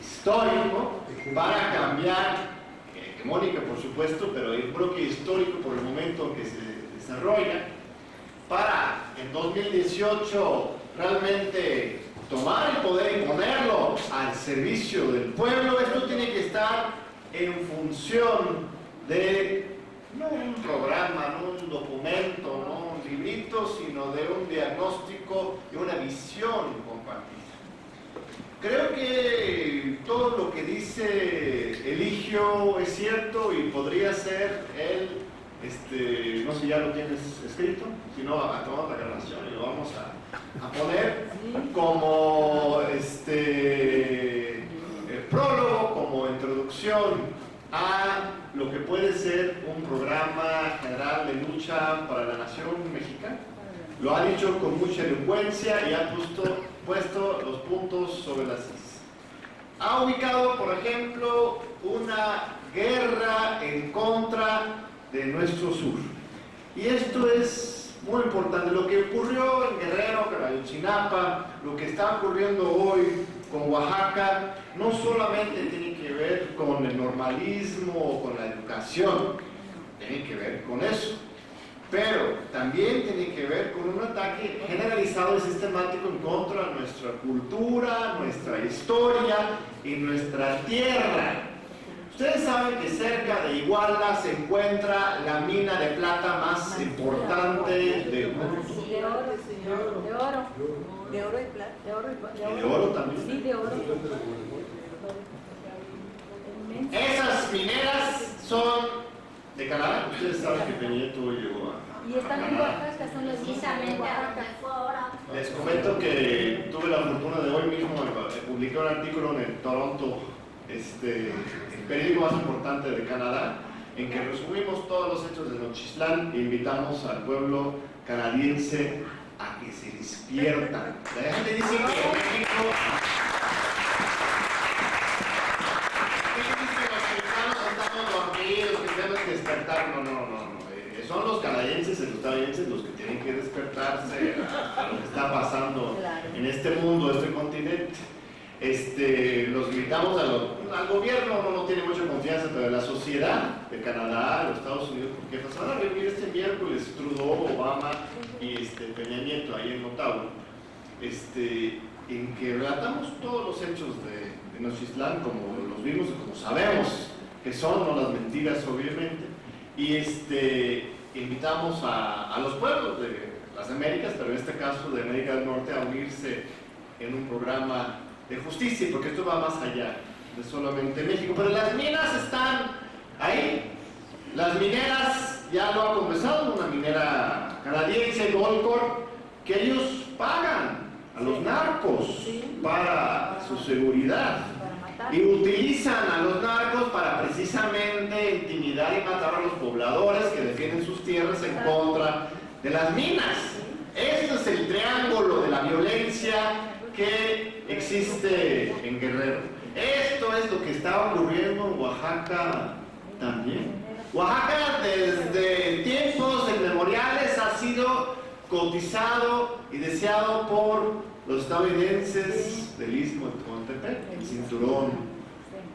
histórico, para cambiar, hegemónica por supuesto, pero un bloque histórico por el momento en que se desarrolla, para en 2018 realmente tomar el poder y ponerlo al servicio del pueblo. Esto tiene que estar en función de no un programa, no un documento, no un librito, sino de un diagnóstico y una visión compartida. Creo que todo lo que dice Eligio es cierto y podría ser él, no sé si ya lo tienes escrito, si no, tomamos la grabación y lo vamos a poner como prólogo, como introducción a lo que puede ser un programa general de lucha para la nación mexicana. Lo ha dicho con mucha elocuencia y ha puesto los puntos sobre las is. Ha ubicado, por ejemplo, una guerra en contra de nuestro sur. Y esto es muy importante. Lo que ocurrió en Guerrero, con Ayotzinapa, lo que está ocurriendo hoy con Oaxaca, no solamente tiene que ver con el normalismo o con la educación, tiene que ver con eso. Pero también tiene que ver con un ataque generalizado y sistemático en contra de nuestra cultura, nuestra historia y nuestra tierra. Ustedes saben que cerca de Iguala se encuentra la mina de plata más importante del mundo. De oro. De oro y plata. ¿Y de oro también? Sí, de oro. Esas mineras son de Canadá. Ustedes saben que Peña Nieto llegó a Y están en Oaxaca, son los Precisamente Oaxaca. ahora. Les comento que tuve la fortuna de hoy mismo publicar un artículo en el Toronto, el periódico más importante de Canadá, en que resumimos todos los hechos de Nochistlán e invitamos al pueblo canadiense a que se despiertan. La gente dice que en México los mexicanos estamos dormidos, que tenemos que despertar. No. Son los canadienses y los estadounidenses los que tienen que despertarse a lo que está pasando en este mundo, este continente. Los invitamos al gobierno, no tiene mucha confianza, pero la sociedad de Canadá, los Estados Unidos, porque nos van a reunir este miércoles Trudeau, Obama y Peña Nieto ahí en Ottawa, en que relatamos todos los hechos de Nochistlán como los vimos y como sabemos que son, no las mentiras obviamente, y invitamos a los pueblos de las Américas, pero en este caso de América del Norte, a unirse en un programa de justicia, porque esto va más allá de solamente México. Pero las minas están ahí. Las mineras, ya lo ha confesado una minera canadiense, Goldcorp, que ellos pagan a los narcos para su seguridad y utilizan a los narcos para precisamente intimidar y matar a los pobladores que defienden sus tierras en contra de las minas. Este es el triángulo de la violencia que existe en Guerrero. Esto es lo que está ocurriendo en Oaxaca también. Oaxaca desde tiempos inmemoriales ha sido cotizado y deseado por los estadounidenses del Istmo de Tehuantepec, el cinturón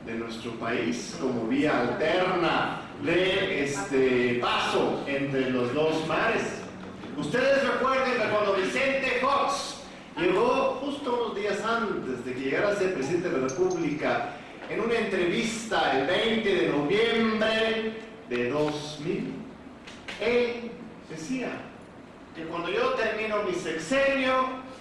de nuestro país, como vía alterna de paso entre los dos mares. Ustedes recuerden que cuando Vicente Fox llegó justo unos días antes de que llegara a ser presidente de la República. En una entrevista el 20 de noviembre de 2000, él decía que cuando yo termino mi sexenio,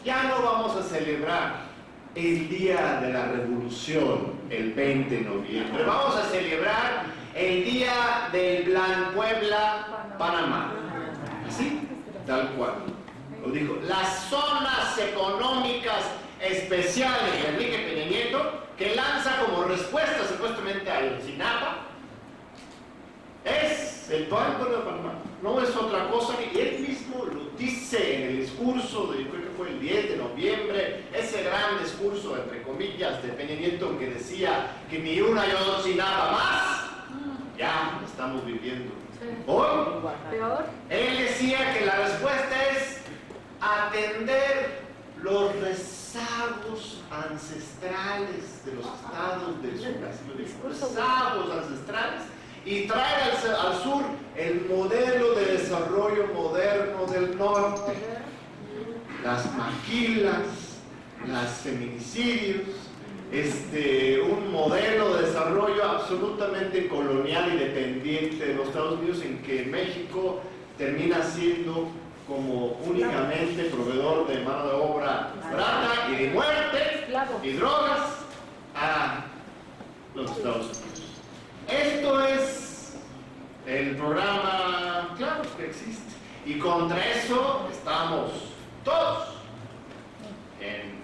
ya no vamos a celebrar el Día de la Revolución, el 20 de noviembre. Vamos a celebrar el Día del Plan Puebla-Panamá. Así, tal cual. Lo dijo. Las zonas económicas especiales de Enrique Peña Nieto, que lanza como respuesta supuestamente al SINAPA, es el Plan Puebla-Panamá. No es otra cosa, y él mismo lo dice en el discurso de, creo que fue el 10 de noviembre, ese gran discurso, entre comillas, de Peña Nieto, que decía que ni una y dos sin nada más. Ya estamos viviendo. Hoy, él decía que la respuesta es atender los rezagos ancestrales de los estados del sur, los rezagos ancestrales, y traer al sur el modelo de desarrollo moderno del norte, las maquilas, los feminicidios, un modelo de desarrollo absolutamente colonial y dependiente de los Estados Unidos, en que México termina siendo como únicamente proveedor de mano de obra barata y de muerte y drogas a los Estados Unidos. Esto es el programa claro que existe, y contra eso estamos todos. En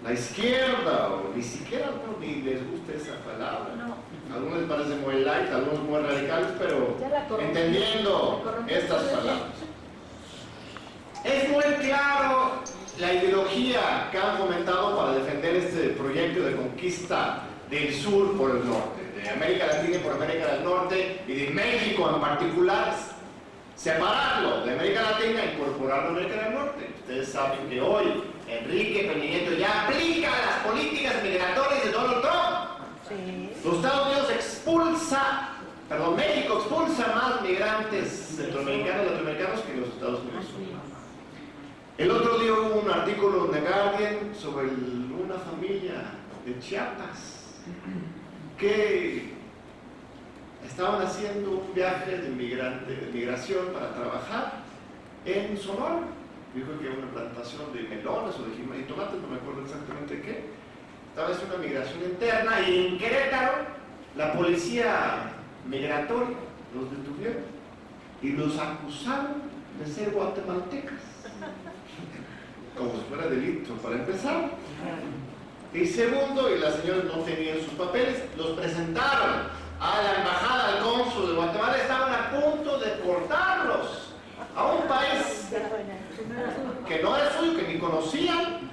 la izquierda, o ni siquiera ni les gusta esa palabra. A algunos les parece muy light, a algunos muy radicales, pero entendiendo estas palabras. Es muy claro la ideología que han fomentado para defender este proyecto de conquista del sur por el norte, de América Latina por América del Norte, y de México en particular. Separarlo de América Latina e incorporarlo a América del Norte. Ustedes saben que hoy Enrique Peña Nieto ya aplica las políticas migratorias de Donald Trump. Sí. Los Estados Unidos México expulsa más migrantes centroamericanos y latinoamericanos que los Estados Unidos. El otro día hubo un artículo en The Guardian sobre una familia de Chiapas que estaban haciendo un viaje de migración para trabajar en Sonora. Dijo que una plantación de melones o de jimates y tomates, no me acuerdo exactamente qué. Estaba haciendo una migración interna, y en Querétaro la policía migratoria los detuvieron y los acusaron de ser guatemaltecas, como si fuera delito para empezar. Y segundo, y las señoras no tenían sus papeles, los presentaron a la embajada, al cónsul de Guatemala. Estaban a punto de deportarlos a un país que no era suyo, que ni conocían,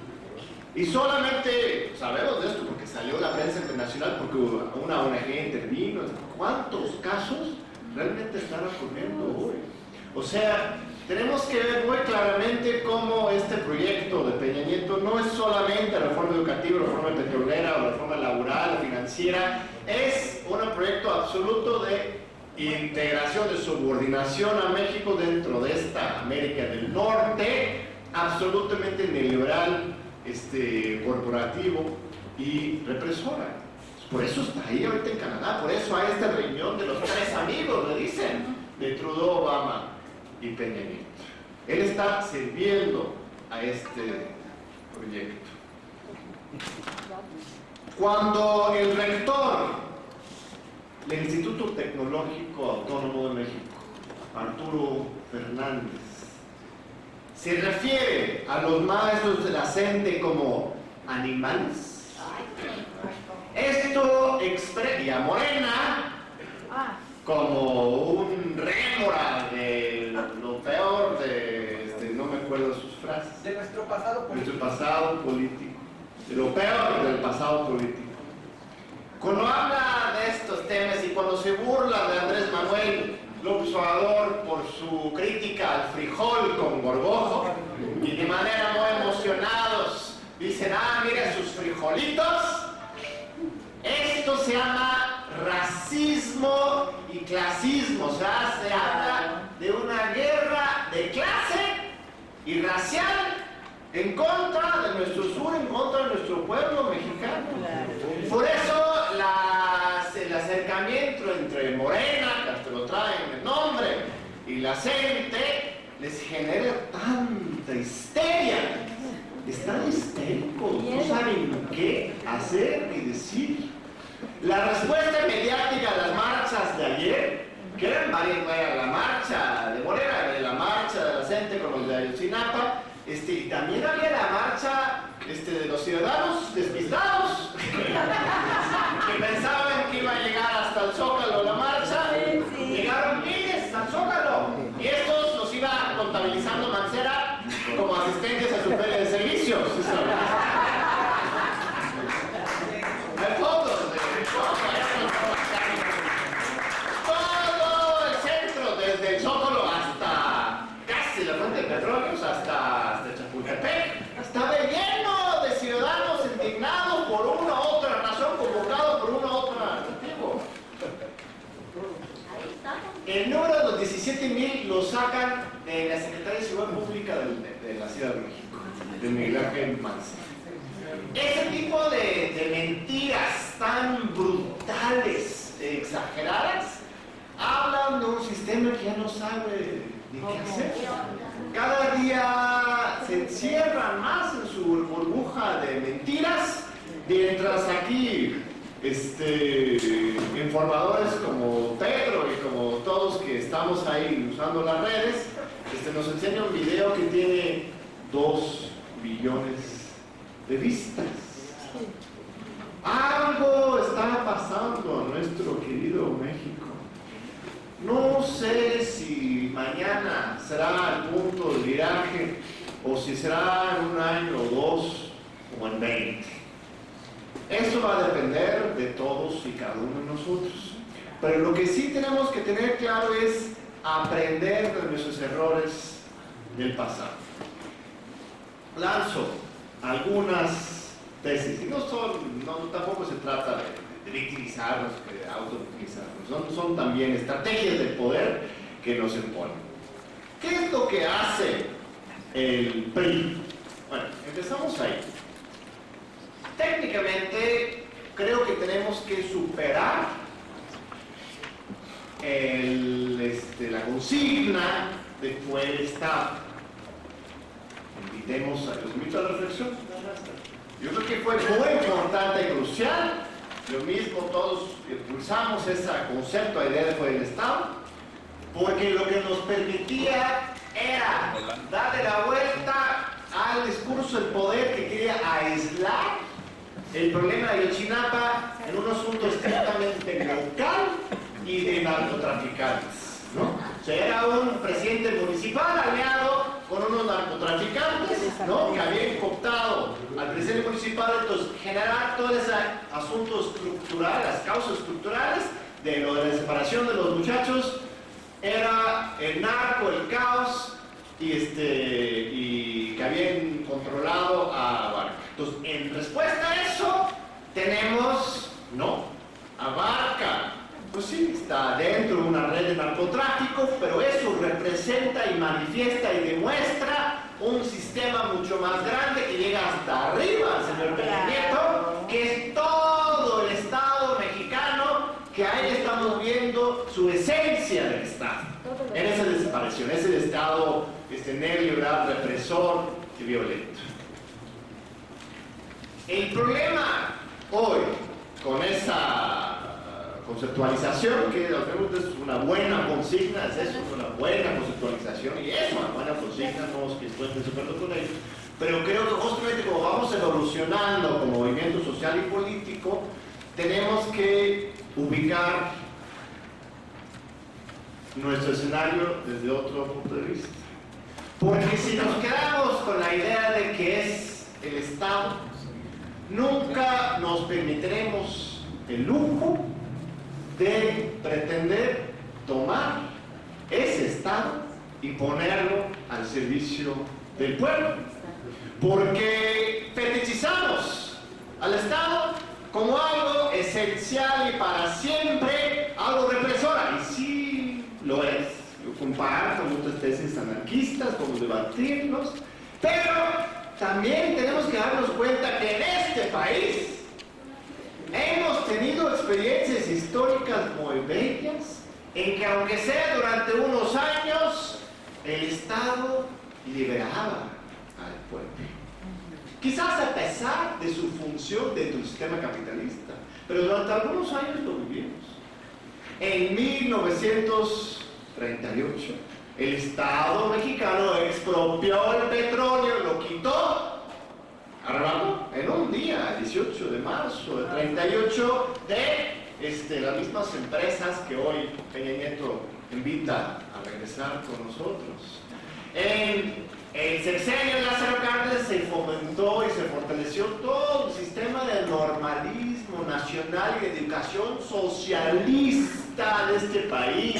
y solamente sabemos de esto porque salió la prensa internacional, porque una ONG intervino. ¿Cuántos casos realmente están ocurriendo hoy? O sea, tenemos que ver muy claramente cómo este proyecto de Peña Nieto no es solamente reforma educativa, reforma petrolera o reforma laboral o financiera. Es un proyecto absoluto de integración, de subordinación a México dentro de esta América del Norte, absolutamente neoliberal, corporativo y represora. Por eso está ahí ahorita en Canadá, por eso hay esta reunión de los tres amigos, le dicen, de Trudeau, Obama y Peña Nieto. Él está sirviendo a este proyecto. Cuando el rector del Instituto Tecnológico Autónomo de México, Arturo Fernández, se refiere a los maestros de la CENTE como animales, esto expresa, y a Morena como un rémora de lo peor de, no me acuerdo sus frases, de nuestro pasado político. Nuestro pasado político, de lo peor del pasado político. Cuando habla de estos temas y cuando se burla de Andrés Manuel López Obrador por su crítica al frijol con gorgojo, y de manera muy emocionados dicen: mira sus frijolitos. Esto se llama racismo y clasismo. O sea, se habla de una guerra de clase y racial en contra de nuestro sur, en contra de nuestro pueblo mexicano. Por eso el acercamiento entre Morena, que hasta lo traen en el nombre, y la gente les genera tanta histeria. Están histéricos, no saben qué hacer ni decir. La respuesta mediática a las marchas de ayer, que eran varias, la marcha de Morena, la marcha de la gente con los de Ayotzinapa, y también había la marcha de los ciudadanos despistados, que pensaban que iba a llegar hasta el Zócalo la marcha, llegaron miles al Zócalo, y estos los iba contabilizando Mancera como asistentes a su feria de servicios. Hay fotos todo el centro, desde el Zócalo hasta casi la fuente de petróleos, hasta Chapultepec, estaba lleno de ciudadanos indignados por una u otra razón, convocados por una u otra motivo. El número de los 17,000 lo sacan de la Secretaría de Seguridad Pública de la Ciudad de México, de Miguel Ángel Mancera. Ese tipo de mentiras tan brutales, exageradas, hablan de un sistema que ya no sabe ni qué hacer. Cada día se encierran más en su burbuja de mentiras, mientras aquí informadores como Pedro y como todos que estamos ahí usando las redes, nos enseña un video que tiene 2 millones de vistas. Algo está pasando en nuestro querido México. No sé si mañana será el punto de viraje o si será en 1 año o 2 o en 20. Eso va a depender de todos y cada uno de nosotros. Pero lo que sí tenemos que tener claro es aprender de nuestros errores del pasado. Lanzo algunas tesis, y tampoco se trata de victimizarnos, de autovictimizarnos, son también estrategias de poder que nos imponen. ¿Qué es lo que hace el PRI? Bueno, empezamos ahí. Técnicamente, creo que tenemos que superar la consigna de fue el Estado. Los invito a la reflexión. Yo creo que fue muy importante y crucial. Lo mismo todos impulsamos ese concepto, idea de fue el Estado, porque lo que nos permitía era darle la vuelta al discurso del poder que quería aislar el problema de Ayotzinapa en un asunto estrictamente local y de narcotraficantes, ¿no? O sea, era un presidente municipal aliado con unos narcotraficantes, ¿no?, que habían cooptado al presidente municipal. Entonces, generar todo ese asunto estructural, las causas estructurales de lo de la separación de los muchachos, era el narco, el caos, y que habían controlado a Barca. Entonces, en respuesta a eso, tenemos, a Barca. Pues sí, está dentro de una red de narcotráfico, pero eso representa y manifiesta y demuestra un sistema mucho más grande que llega hasta arriba, señor Peña Nieto, que es todo el Estado mexicano, que ahí estamos viendo su esencia del Estado, en esa desaparición, ese Estado neoliberal, represor y violento. El problema hoy, con esa conceptualización, que al final es una buena consigna, es una buena conceptualización, y es una buena consigna, no es que estoy de acuerdo con ello, pero creo que justamente como vamos evolucionando como movimiento social y político, tenemos que ubicar nuestro escenario desde otro punto de vista. Porque si nos quedamos con la idea de que es el Estado, nunca nos permitiremos el lujo de pretender tomar ese Estado y ponerlo al servicio del pueblo. Porque fetichizamos al Estado como algo esencial y para siempre, algo represora. Y sí lo es. Yo comparto muchas tesis anarquistas, como debatirlos, pero también tenemos que darnos cuenta que en este país hemos tenido experiencias históricas muy bellas, en que aunque sea durante unos años, el Estado liberaba al pueblo. Quizás a pesar de su función dentro del sistema capitalista, pero durante algunos años lo vivimos. En 1938, el Estado mexicano expropió el petróleo, lo quitó, arreglando en un día, el 18 de marzo del 38, de las mismas empresas que hoy Peña Nieto invita a regresar con nosotros. En el sexenio de Lázaro Cárdenas se fomentó y se fortaleció todo el sistema de normalismo nacional y de educación socialista de este país.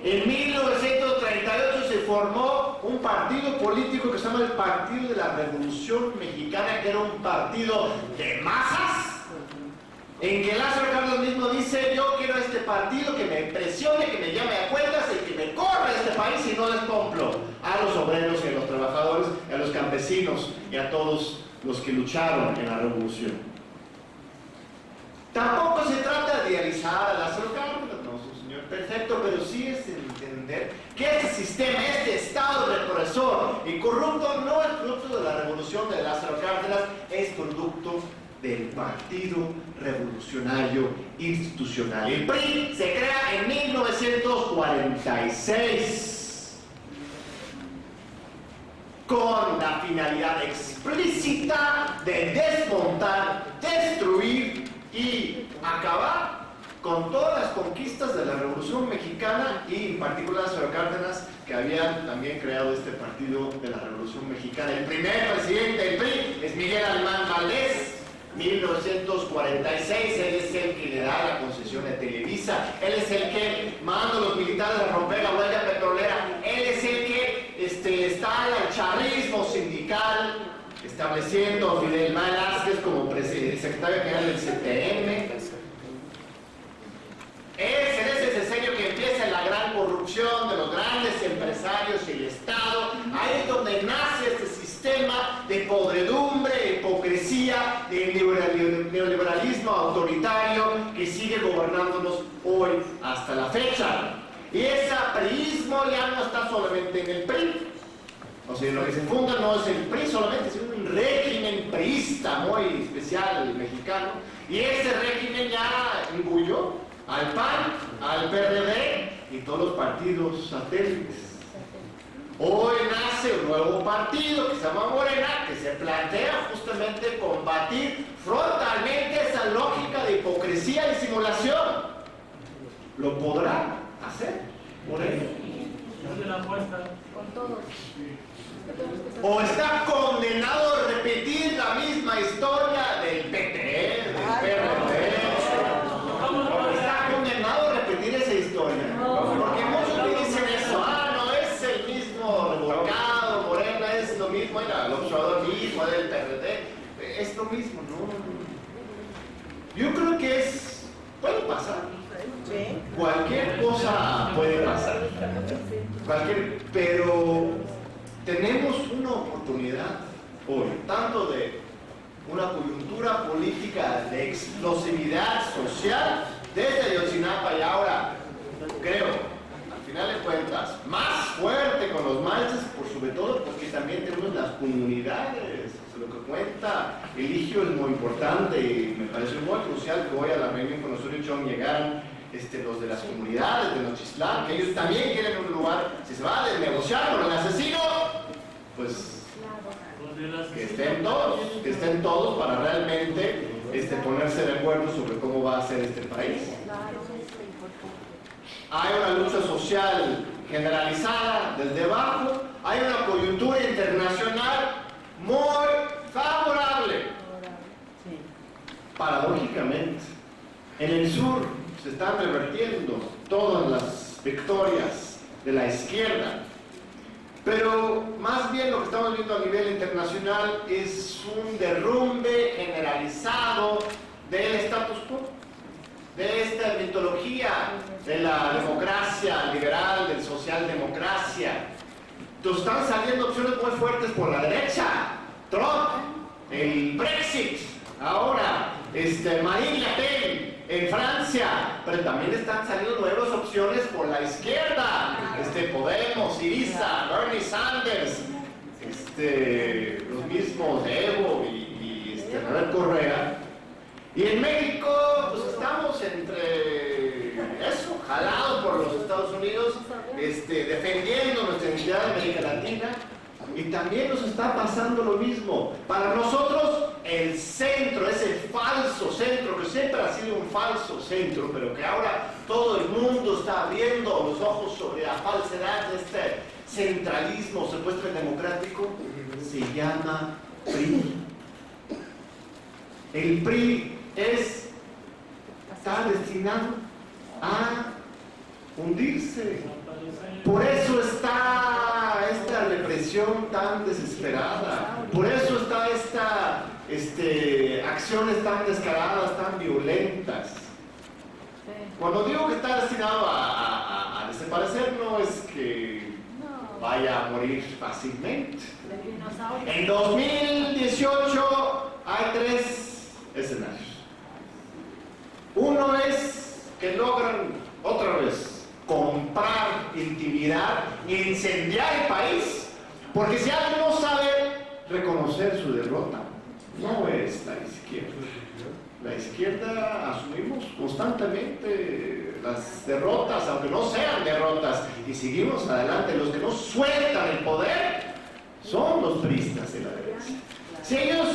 En 1938 se formó un partido político que se llama el Partido de la Revolución Mexicana, que era un partido de masas, en que Lázaro Cárdenas mismo dice: yo quiero este partido que me presione, que me llame a cuentas y que me corra a este país y no descomplo a los obreros y a los trabajadores, y a los campesinos y a todos los que lucharon en la revolución. Tampoco se trata de idealizar a Lázaro Cárdenas, no es un señor perfecto, pero sí es entender que este sistema, este Estado represor y corrupto no es producto de la revolución de Lázaro Cárdenas, es producto del Partido Revolucionario Institucional. El PRI se crea en 1946 con la finalidad explícita de desmontar, destruir y acabar con todas las conquistas de la Revolución Mexicana, y en particular Lázaro Cárdenas, que habían también creado este Partido de la Revolución Mexicana. El primer presidente del PRI es Miguel Alemán Valdés. 1946, él es el que le da la concesión a Televisa, él es el que manda a los militares a romper la huella petrolera, él es el que instala el charrismo sindical, estableciendo a Fidel Velázquez como secretario general del CTM. Es en ese sexenio que empieza la gran corrupción de los grandes empresarios y el Estado. Ahí es donde nace este sistema de podredumbre, hipocresía, de neoliberalismo autoritario que sigue gobernándonos hoy hasta la fecha. Y ese priismo ya no está solamente en el PRI. O sea, lo que se funda no es el PRI solamente, sino un régimen priista muy especial mexicano. Y ese régimen ya incluyó al PAN, al PRD y todos los partidos satélites. Hoy nace un nuevo partido que se llama Morena, que se plantea justamente combatir frontalmente esa lógica de hipocresía y simulación. ¿Lo podrá hacer Morena? Con todos. ¿O está condenado a repetir la misma historia del PT, del PRD? Está condenado a repetir esa historia. Porque muchos me dicen eso: no es el mismo revolcado, Morena es lo mismo, era el observador mismo del PRD, es lo mismo, no. Yo creo que puede pasar. Cualquier cosa puede pasar. Pero tenemos una oportunidad hoy, tanto de una coyuntura política de explosividad social desde Ayotzinapa y ahora, creo, al final de cuentas, más fuerte con los maestros, por sobre todo porque también tenemos las comunidades. Lo que cuenta Eligio es muy importante y me pareció muy crucial que hoy a la reunión con Osorio Chong llegaran los de las comunidades de Nochistlán, que ellos también quieren un lugar. Si se va a negociar con el asesino, pues que estén todos para realmente ponerse de acuerdo sobre cómo va a ser este país. Hay una lucha social generalizada desde abajo, hay una coyuntura internacional muy favorable. Paradójicamente, en el sur se están revertiendo todas las victorias de la izquierda, pero más bien lo que estamos viendo a nivel internacional es un derrumbe generalizado del status quo, de esta mitología de la democracia liberal, del socialdemocracia. Entonces están saliendo opciones muy fuertes por la derecha. Trump, el Brexit, ahora, Marine Le Pen en Francia, pero también están saliendo nuevas opciones por la izquierda. Podemos, Syriza, Bernie Sanders, los mismos Evo y Rafael Correa. Y en México, pues estamos entre eso, jalados por los Estados Unidos, defendiendo nuestra identidad de América Latina. Y también nos está pasando lo mismo. Para nosotros, el centro, ese falso centro, que siempre ha sido un falso centro, pero que ahora todo el mundo está abriendo los ojos sobre la falsedad de este centralismo supuestamente democrático, se llama PRI. El PRI está destinado a hundirse. Por eso está esta represión tan desesperada, por eso está acciones tan descaradas, tan violentas. Cuando digo que está destinado a desaparecer, no es que vaya a morir fácilmente. En 2018 hay 3 escenarios. Uno es que logran otra vez comprar, intimidar y incendiar el país, porque si alguien no sabe reconocer su derrota, no es la izquierda. La izquierda asumimos constantemente las derrotas, aunque no sean derrotas, y seguimos adelante. Los que no sueltan el poder son los priistas de la derecha. Si ellos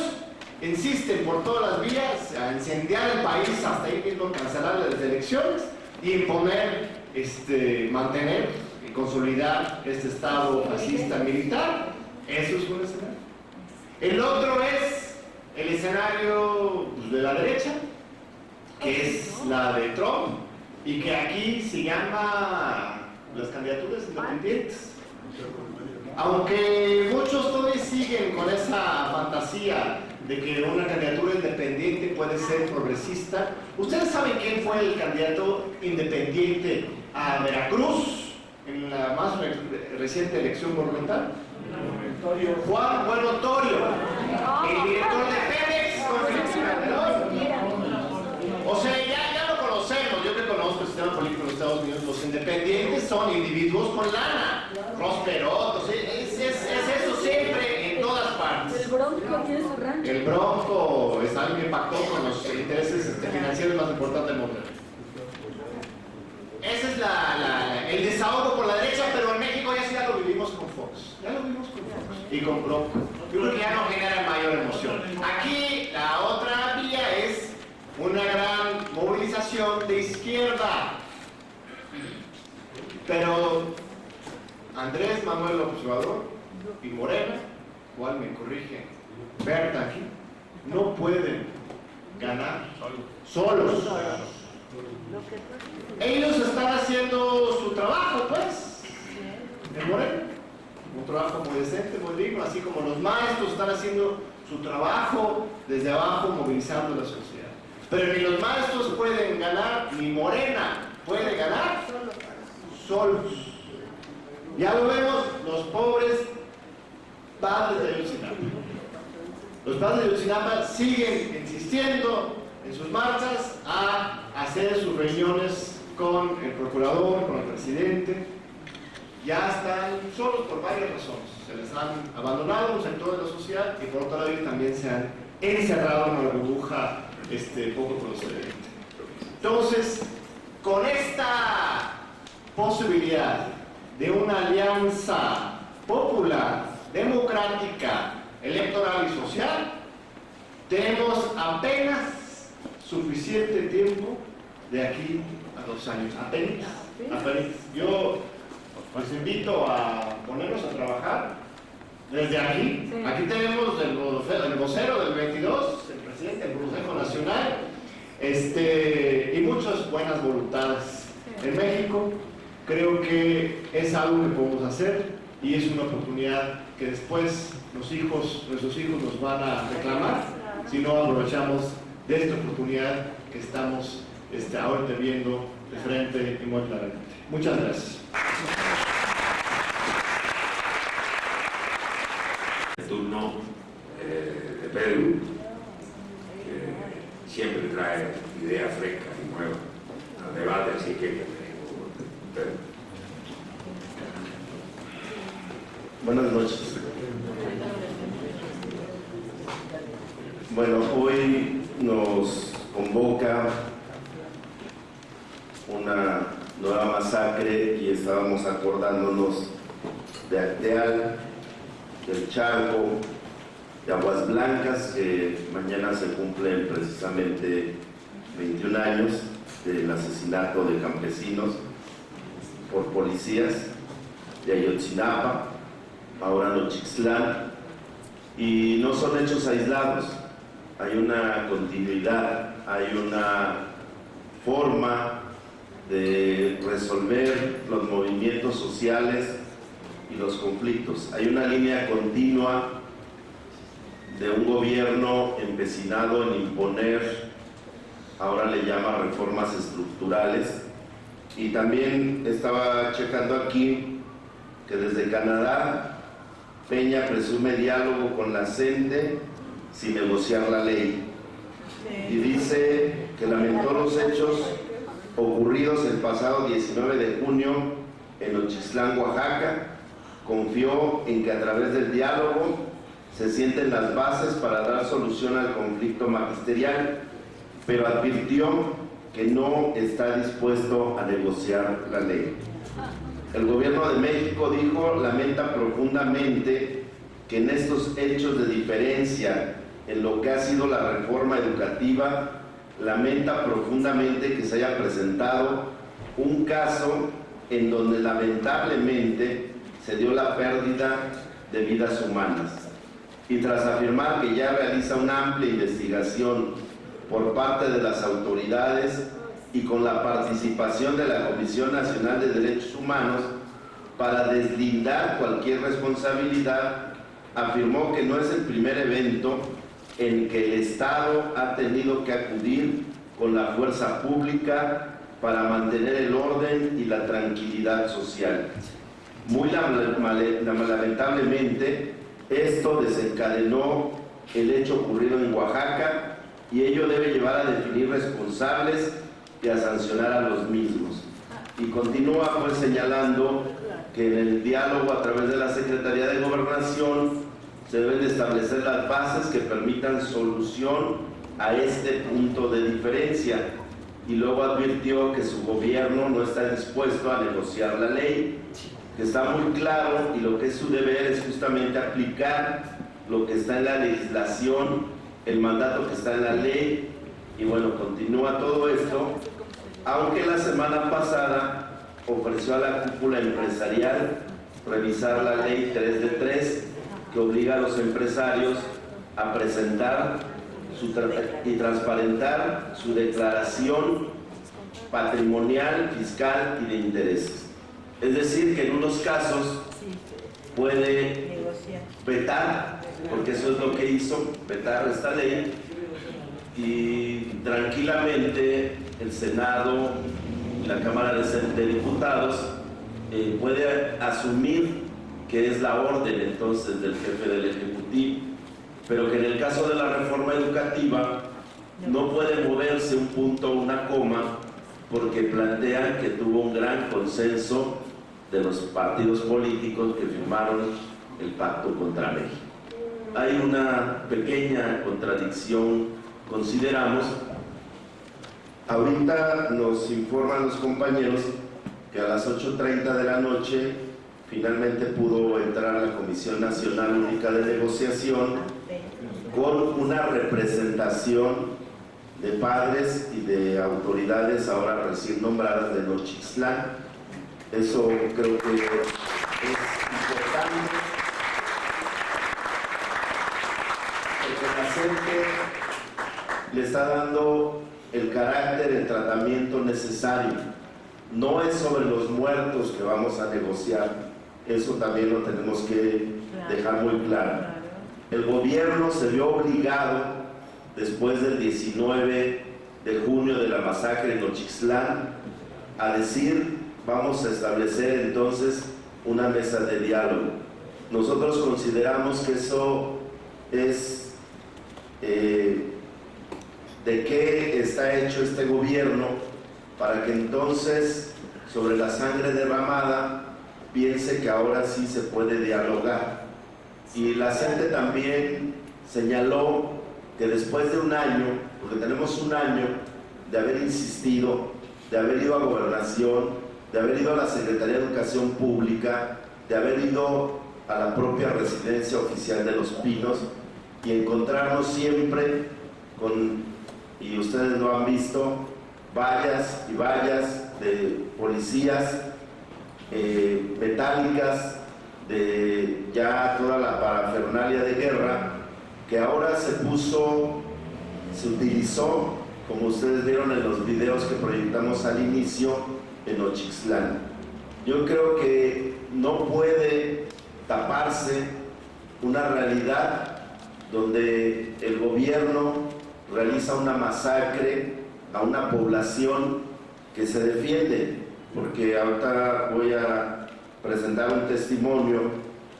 insisten por todas las vías a incendiar el país, hasta ahí mismo cancelar las elecciones y imponer, mantener y consolidar este estado fascista militar, eso es un escenario. El otro es el escenario de la derecha, que es la de Trump, y que aquí se llama las candidaturas independientes. Aunque muchos todavía siguen con esa fantasía de que una candidatura independiente puede ser progresista, ¿ustedes saben quién fue el candidato independiente a Veracruz en la más reciente elección monumental? Juan Bueno Torio, el director de Pemex con Felipe Calderón. O sea, ya lo conocemos. Yo que conozco el sistema político de los Estados Unidos, los independientes son individuos con lana, prosperosos, es eso siempre en todas partes. El Bronco tiene su rancho. El Bronco es alguien que pactó con los intereses financieros más importantes del mundo. Ese es el desahogo por la derecha, pero en México ya lo vivimos con Fox. Ya lo vivimos con Fox y con Bronco. Yo creo que ya no genera mayor emoción. Aquí la otra vía es una gran movilización de izquierda. Pero Andrés Manuel López Obrador y Morena, cual me corrige Berta aquí, no pueden ganar solos. Ellos están haciendo su trabajo, pues, en Morena, un trabajo muy decente, muy digno, así como los maestros están haciendo su trabajo desde abajo, movilizando la sociedad. Pero ni los maestros pueden ganar, ni Morena puede ganar solos. Ya lo vemos, los pobres padres de Ayotzinapa. Los padres de Ayotzinapa siguen insistiendo en sus marchas a hacer sus reuniones con el procurador, con el presidente. Ya están solos por varias razones. Se les han abandonado un sector de la sociedad y por otro lado también se han encerrado en una burbuja poco procedente. Entonces, con esta posibilidad de una alianza popular, democrática, electoral y social, tenemos apenas suficiente tiempo de aquí a 2 años. Apenas. Yo les invito a ponernos a trabajar desde aquí. Sí. Aquí tenemos el vocero del 22, el presidente del Consejo Nacional, y muchas buenas voluntades. Sí. En México creo que es algo que podemos hacer y es una oportunidad que después nuestros hijos nos van a reclamar si no aprovechamos de esta oportunidad que estamos ahorita viendo de frente y muy claramente. Muchas gracias. Pedro, que siempre trae ideas frescas y nuevas al debate, así que Pedro. Buenas noches. Bueno, hoy nos convoca una nueva masacre y estábamos acordándonos de Acteal, del Charco, de Aguas Blancas, que mañana se cumplen precisamente 21 años del asesinato de campesinos por policías, de Ayotzinapa, ahora Nochixtlán, y no son hechos aislados, hay una continuidad, hay una forma de resolver los movimientos sociales y los conflictos. Hay una línea continua de un gobierno empecinado en imponer, ahora le llama reformas estructurales, y también estaba checando aquí que desde Canadá Peña presume diálogo con la CENTE sin negociar la ley, y dice que lamentó los hechos ocurridos el pasado 19 de junio en Nochixtlán, Oaxaca. Confió en que a través del diálogo se sienten las bases para dar solución al conflicto magisterial, pero advirtió que no está dispuesto a negociar la ley. El gobierno de México, dijo, lamenta profundamente que en estos hechos de diferencia en lo que ha sido la reforma educativa, lamenta profundamente que se haya presentado un caso en donde lamentablemente se dio la pérdida de vidas humanas. Y tras afirmar que ya realiza una amplia investigación por parte de las autoridades y con la participación de la Comisión Nacional de Derechos Humanos para deslindar cualquier responsabilidad, afirmó que no es el primer evento en que el Estado ha tenido que acudir con la fuerza pública para mantener el orden y la tranquilidad social. Muy lamentablemente, esto desencadenó el hecho ocurrido en Oaxaca, y ello debe llevar a definir responsables y a sancionar a los mismos. Y continúa pues señalando que en el diálogo a través de la Secretaría de Gobernación se deben de establecer las bases que permitan solución a este punto de diferencia, y luego advirtió que su gobierno no está dispuesto a negociar la ley, que está muy claro, y lo que es su deber es justamente aplicar lo que está en la legislación, el mandato que está en la ley. Y bueno, continúa todo esto, aunque la semana pasada ofreció a la cúpula empresarial revisar la ley 3 de 3, que obliga a los empresarios a presentar y transparentar su declaración patrimonial, fiscal y de intereses. Es decir, que en unos casos puede vetar, porque eso es lo que hizo, vetar esta ley, y tranquilamente el Senado y la Cámara de Diputados puede asumir que es la orden entonces del jefe del Ejecutivo, pero que en el caso de la reforma educativa no puede moverse un punto o una coma, porque plantean que tuvo un gran consenso de los partidos políticos que firmaron el pacto contra México. Hay una pequeña contradicción, consideramos. Ahorita nos informan los compañeros que a las 8:30 de la noche finalmente pudo entrar a la Comisión Nacional Única de Negociación con una representación de padres y de autoridades ahora recién nombradas de Nochixtlán. Eso creo que es importante, porque la gente le está dando el carácter, el tratamiento necesario. No es sobre los muertos que vamos a negociar, eso también lo tenemos que dejar muy claro. El gobierno se vio obligado, después del 19 de junio de la masacre en Nochixtlán, a decir: vamos a establecer entonces una mesa de diálogo. Nosotros consideramos que eso es de qué está hecho este gobierno para que entonces sobre la sangre derramada piense que ahora sí se puede dialogar. Y la gente también señaló que después de un año, porque tenemos un año de haber insistido, de haber ido a Gobernación, de haber ido a la Secretaría de Educación Pública, de haber ido a la propia residencia oficial de Los Pinos y encontrarnos siempre con, y ustedes lo han visto, vallas y vallas de policías metálicas, de ya toda la parafernalia de guerra, que ahora se utilizó, como ustedes vieron en los videos que proyectamos al inicio, en Nochixtlán. Yo creo que no puede taparse una realidad donde el gobierno realiza una masacre a una población que se defiende, porque ahorita voy a presentar un testimonio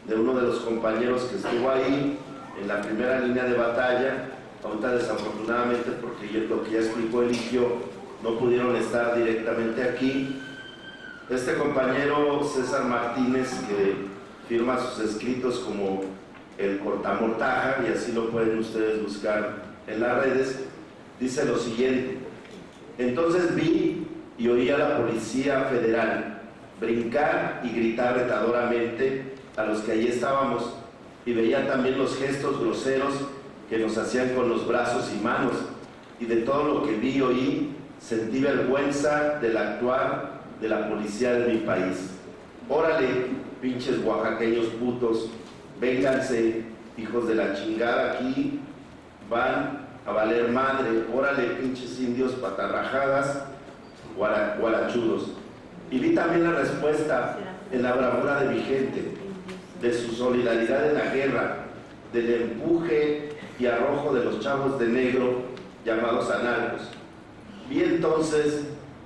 de uno de los compañeros que estuvo ahí en la primera línea de batalla. Ahorita desafortunadamente, porque lo que ya explicó Eligio, no pudieron estar directamente aquí. Este compañero César Martínez, que firma sus escritos como el cortamortaja, y así lo pueden ustedes buscar en las redes, dice lo siguiente: entonces vi y oí a la Policía Federal brincar y gritar retadoramente a los que allí estábamos, y veía también los gestos groseros que nos hacían con los brazos y manos, y de todo lo que vi y oí sentí vergüenza del actuar de la policía de mi país. Órale, pinches oaxaqueños putos, vénganse, hijos de la chingada, aquí van a valer madre. Órale, pinches indios patarrajadas, guarachudos. Y vi también la respuesta en la bravura de mi gente, de su solidaridad en la guerra, del empuje y arrojo de los chavos de negro llamados anarcos. Vi entonces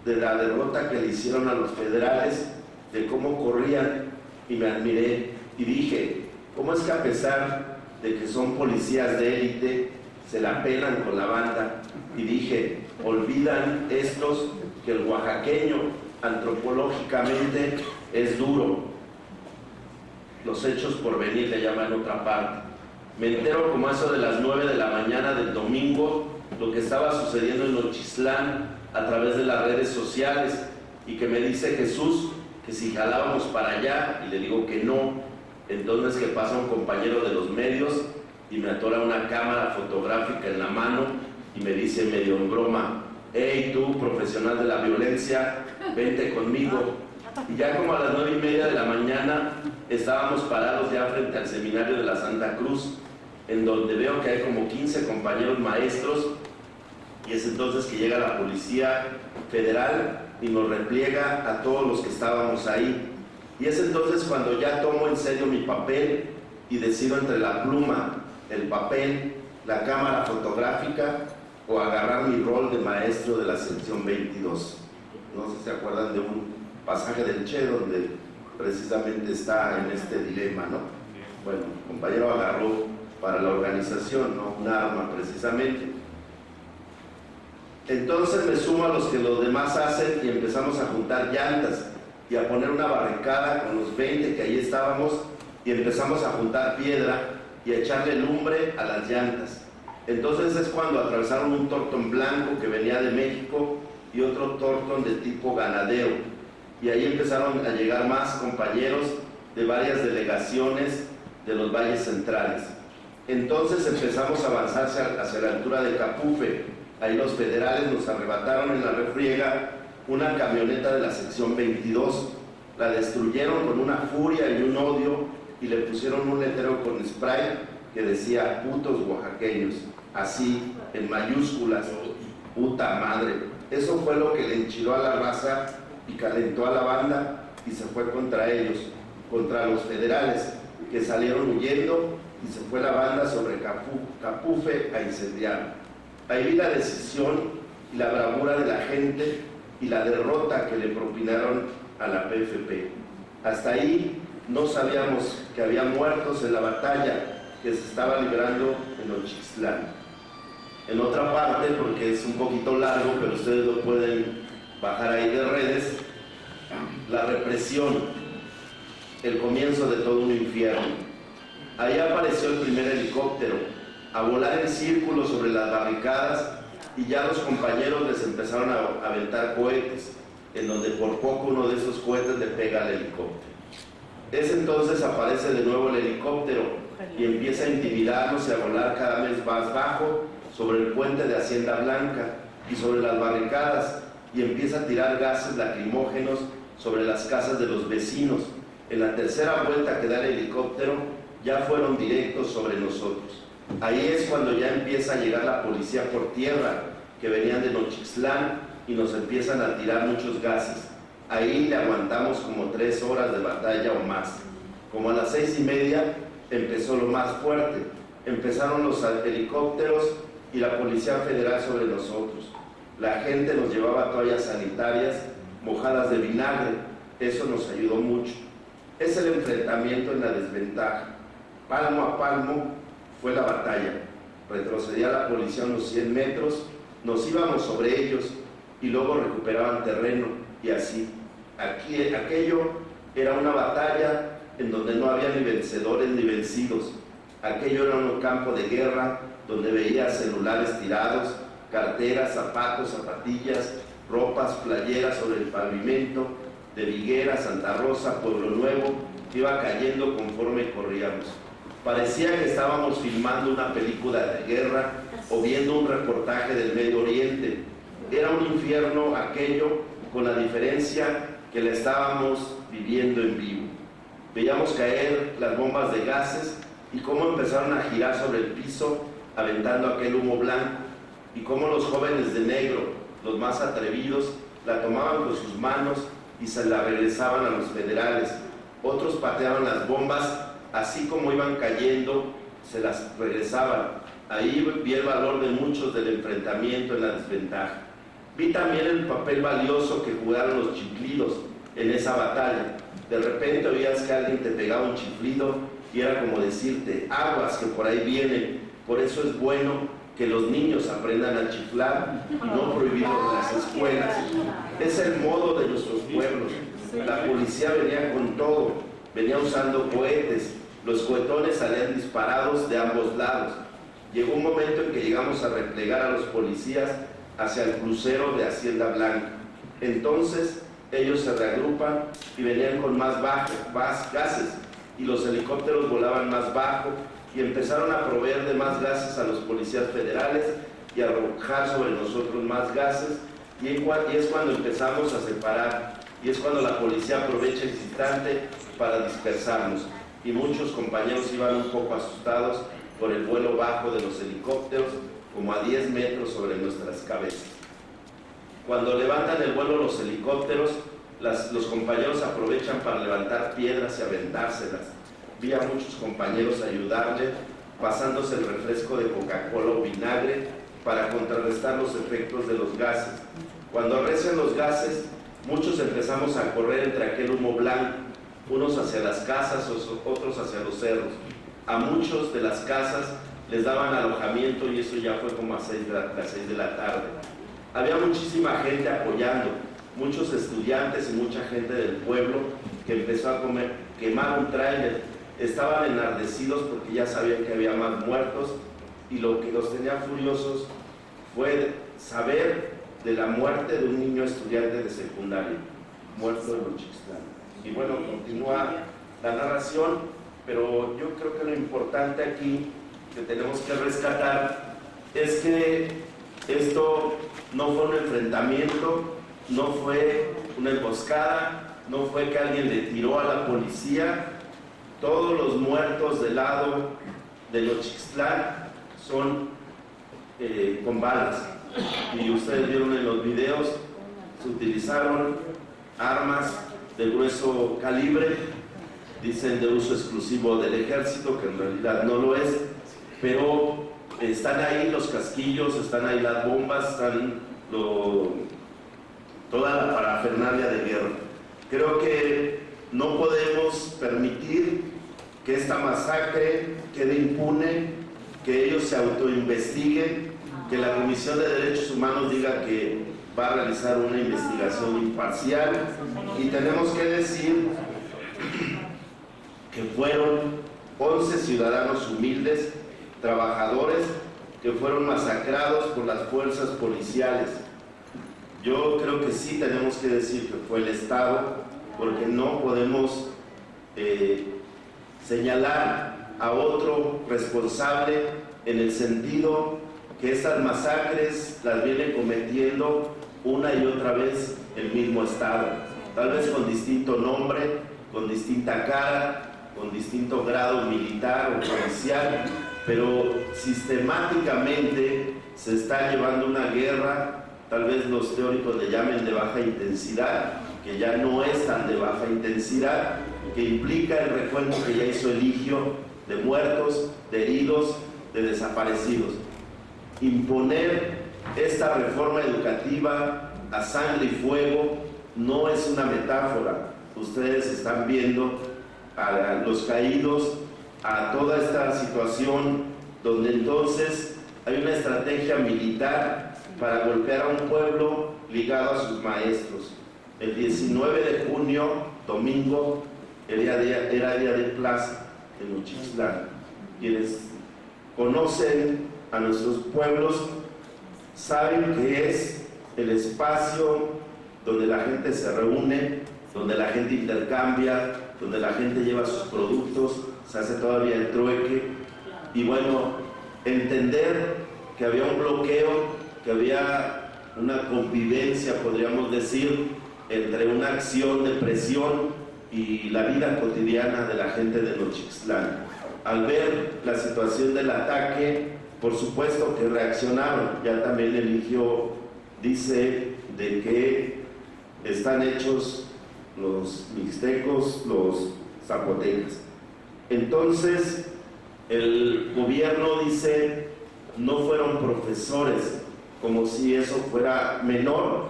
de la derrota que le hicieron a los federales, de cómo corrían, y me admiré y dije: ¿cómo es que a pesar de que son policías de élite, se la pelan con la banda? Y dije: olvidan estos que el oaxaqueño antropológicamente es duro. Los hechos por venir le llaman otra parte. Me entero como eso de las 9 de la mañana del domingo lo que estaba sucediendo en Nochixtlán a través de las redes sociales, y que me dice Jesús que si jalábamos para allá, y le digo que no. Entonces que pasa un compañero de los medios y me atora una cámara fotográfica en la mano y me dice medio en broma: hey tú, profesional de la violencia, vente conmigo. Y ya como a las 9:30 de la mañana estábamos parados ya frente al seminario de la Santa Cruz, en donde veo que hay como 15 compañeros maestros, y es entonces que llega la Policía Federal y nos repliega a todos los que estábamos ahí. Y es entonces cuando ya tomo en serio mi papel y decido entre la pluma, el papel, la cámara fotográfica, o agarrar mi rol de maestro de la sección 22. No sé si se acuerdan de un pasaje del Che donde precisamente está en este dilema, ¿no? Bueno, el compañero agarró para la organización, ¿no?, un arma precisamente. Entonces me sumo a los que los demás hacen y empezamos a juntar llantas y a poner una barricada con los 20 que ahí estábamos, y empezamos a juntar piedra y a echarle lumbre a las llantas. Entonces es cuando atravesaron un tortón blanco que venía de México y otro tortón de tipo ganadero, y ahí empezaron a llegar más compañeros de varias delegaciones de los valles centrales. Entonces empezamos a avanzar hacia la altura de Capufe. Ahí los federales nos arrebataron en la refriega una camioneta de la sección 22, la destruyeron con una furia y un odio, y le pusieron un letrero con spray que decía putos oaxaqueños, así en mayúsculas, puta madre. Eso fue lo que le enchiló a la raza y calentó a la banda, y se fue contra ellos, contra los federales, que salieron huyendo, y se fue la banda sobre Capufe a incendiar. Ahí vi la decisión y la bravura de la gente y la derrota que le propinaron a la PFP. Hasta ahí no sabíamos que había muertos en la batalla que se estaba librando en Nochixtlán. En otra parte, porque es un poquito largo, pero ustedes lo pueden bajar ahí de redes, la represión, el comienzo de todo un infierno. Ahí apareció el primer helicóptero, a volar en círculo sobre las barricadas, y ya los compañeros les empezaron a aventar cohetes, en donde por poco uno de esos cohetes le pega al helicóptero. Es entonces aparece de nuevo el helicóptero y empieza a intimidarnos y a volar cada vez más bajo sobre el puente de Hacienda Blanca y sobre las barricadas, y empieza a tirar gases lacrimógenos sobre las casas de los vecinos. En la tercera vuelta que da el helicóptero ya fueron directos sobre nosotros. Ahí es cuando ya empieza a llegar la policía por tierra, que venían de Nochixtlán, y nos empiezan a tirar muchos gases. Ahí le aguantamos como 3 horas de batalla o más. Como a las 6:30 empezó lo más fuerte. Empezaron los helicópteros y la Policía Federal sobre nosotros. La gente nos llevaba toallas sanitarias mojadas de vinagre. Eso nos ayudó mucho. Es el enfrentamiento en la desventaja. Palmo a palmo fue la batalla. Retrocedía la policía unos 100 metros, nos íbamos sobre ellos y luego recuperaban terreno, y así. Aquello era una batalla en donde no había ni vencedores ni vencidos. Aquello era un campo de guerra donde veías celulares tirados, carteras, zapatos, zapatillas, ropas, playeras sobre el pavimento de Viguera, Santa Rosa, Pueblo Nuevo, que iba cayendo conforme corríamos. Parecía que estábamos filmando una película de guerra o viendo un reportaje del Medio Oriente. Era un infierno aquello, con la diferencia que la estábamos viviendo en vivo. Veíamos caer las bombas de gases y cómo empezaron a girar sobre el piso, aventando aquel humo blanco, y cómo los jóvenes de negro, los más atrevidos, la tomaban con sus manos y se la regresaban a los federales. Otros pateaban las bombas, así como iban cayendo, se las regresaban. Ahí vi el valor de muchos del enfrentamiento en la desventaja. Vi también el papel valioso que jugaron los chiflidos en esa batalla. De repente oías que alguien te pegaba un chiflido y era como decirte, aguas que por ahí vienen. Por eso es bueno que los niños aprendan a chiflar y no prohibido en las escuelas. Es el modo de nuestros pueblos. La policía venía con todo, venía usando cohetes. Los cohetones salían disparados de ambos lados. Llegó un momento en que llegamos a replegar a los policías hacia el crucero de Hacienda Blanca. Entonces ellos se reagrupan y venían con más gases, y los helicópteros volaban más bajo y empezaron a proveer de más gases a los policías federales y a arrojar sobre nosotros más gases, y es cuando empezamos a separar, y es cuando la policía aprovecha el instante para dispersarnos, y muchos compañeros iban un poco asustados por el vuelo bajo de los helicópteros, como a 10 metros sobre nuestras cabezas. Cuando levantan el vuelo los helicópteros, los compañeros aprovechan para levantar piedras y aventárselas. Vi a muchos compañeros ayudarle, pasándose el refresco de Coca-Cola o vinagre para contrarrestar los efectos de los gases. Cuando arrecian los gases, muchos empezamos a correr entre aquel humo blanco, unos hacia las casas, otros hacia los cerros. A muchos de las casas les daban alojamiento, y eso ya fue como a las 6 de la tarde. Había muchísima gente apoyando, muchos estudiantes y mucha gente del pueblo que empezó a quemar un tráiler. Estaban enardecidos porque ya sabían que había más muertos, y lo que los tenía furiosos fue saber de la muerte de un niño estudiante de secundaria, muerto en Nochixtlán. Y bueno, continúa la narración, pero yo creo que lo importante aquí que tenemos que rescatar es que esto no fue un enfrentamiento, no fue una emboscada, no fue que alguien le tiró a la policía. Todos los muertos del lado de Nochixtlán son con balas, y ustedes vieron en los videos, se utilizaron armas de grueso calibre, dicen de uso exclusivo del ejército, que en realidad no lo es, pero están ahí los casquillos, están ahí las bombas, están toda la parafernalia de guerra. Creo que no podemos permitir que esta masacre quede impune, que ellos se autoinvestiguen que la Comisión de Derechos Humanos diga que va a realizar una investigación imparcial, y tenemos que decir que fueron 11 ciudadanos humildes, trabajadores, que fueron masacrados por las fuerzas policiales. Yo creo que sí tenemos que decir que fue el Estado, porque no podemos señalar a otro responsable, en el sentido que estas masacres las viene cometiendo una y otra vez el mismo Estado, tal vez con distinto nombre, con distinta cara, con distinto grado militar o policial, pero sistemáticamente se está llevando una guerra, tal vez los teóricos le llamen de baja intensidad, que ya no es tan de baja intensidad, que implica el recuento que ya hizo Eligio de muertos, de heridos, de desaparecidos. Imponer esta reforma educativa a sangre y fuego no es una metáfora. Ustedes están viendo a los caídos, a toda esta situación donde entonces hay una estrategia militar para golpear a un pueblo ligado a sus maestros. El 19 de junio, domingo, era día de plaza en Nochixtlán. Quienes conocen a nuestros pueblos saben que es el espacio donde la gente se reúne, donde la gente intercambia, donde la gente lleva sus productos, se hace todavía el trueque. Y bueno, entender que había un bloqueo, que había una convivencia, podríamos decir, entre una acción de presión y la vida cotidiana de la gente de Nochixtlán. Al ver la situación del ataque, por supuesto que reaccionaron. Ya también Eligio dice de que están hechos los mixtecos, los zapotecas. Entonces, el gobierno dice, no fueron profesores, como si eso fuera menor,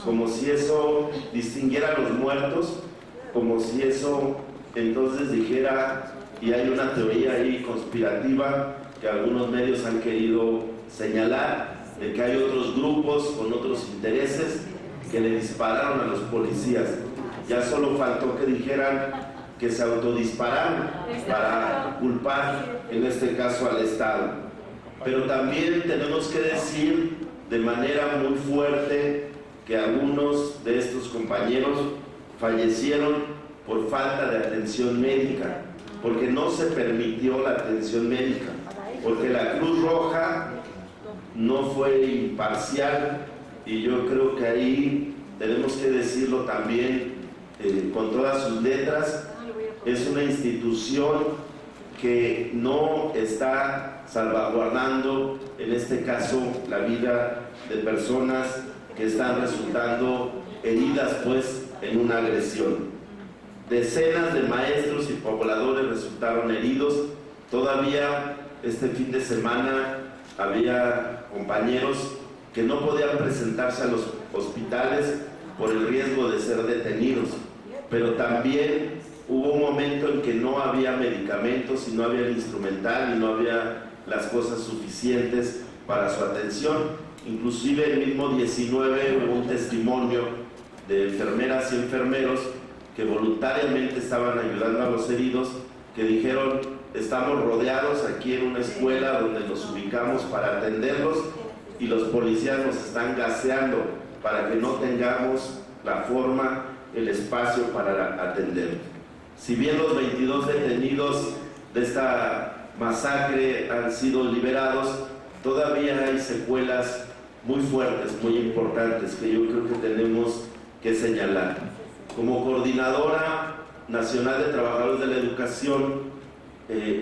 como si eso distinguiera a los muertos, como si eso entonces dijera, y hay una teoría ahí conspirativa que algunos medios han querido señalar, de que hay otros grupos con otros intereses que le dispararon a los policías. Ya solo faltó que dijeran que se autodispararon para culpar, en este caso, al Estado. Pero también tenemos que decir de manera muy fuerte que algunos de estos compañeros fallecieron por falta de atención médica, porque no se permitió la atención médica, porque la Cruz Roja no fue imparcial, y yo creo que ahí tenemos que decirlo también con todas sus letras. Es una institución que no está salvaguardando, en este caso, la vida de personas que están resultando heridas pues en una agresión. Decenas de maestros y pobladores resultaron heridos. Todavía este fin de semana había compañeros que no podían presentarse a los hospitales por el riesgo de ser detenidos, pero también hubo un momento en que no había medicamentos y no había el instrumental y no había las cosas suficientes para su atención. Inclusive el mismo 19 hubo un testimonio de enfermeras y enfermeros que voluntariamente estaban ayudando a los heridos, que dijeron, estamos rodeados aquí en una escuela donde nos ubicamos para atenderlos y los policías nos están gaseando para que no tengamos la forma, el espacio para atenderlos. Si bien los 22 detenidos de esta masacre han sido liberados, todavía hay secuelas muy fuertes, muy importantes, que yo creo que tenemos que señalar. Como Coordinadora Nacional de Trabajadores de la Educación,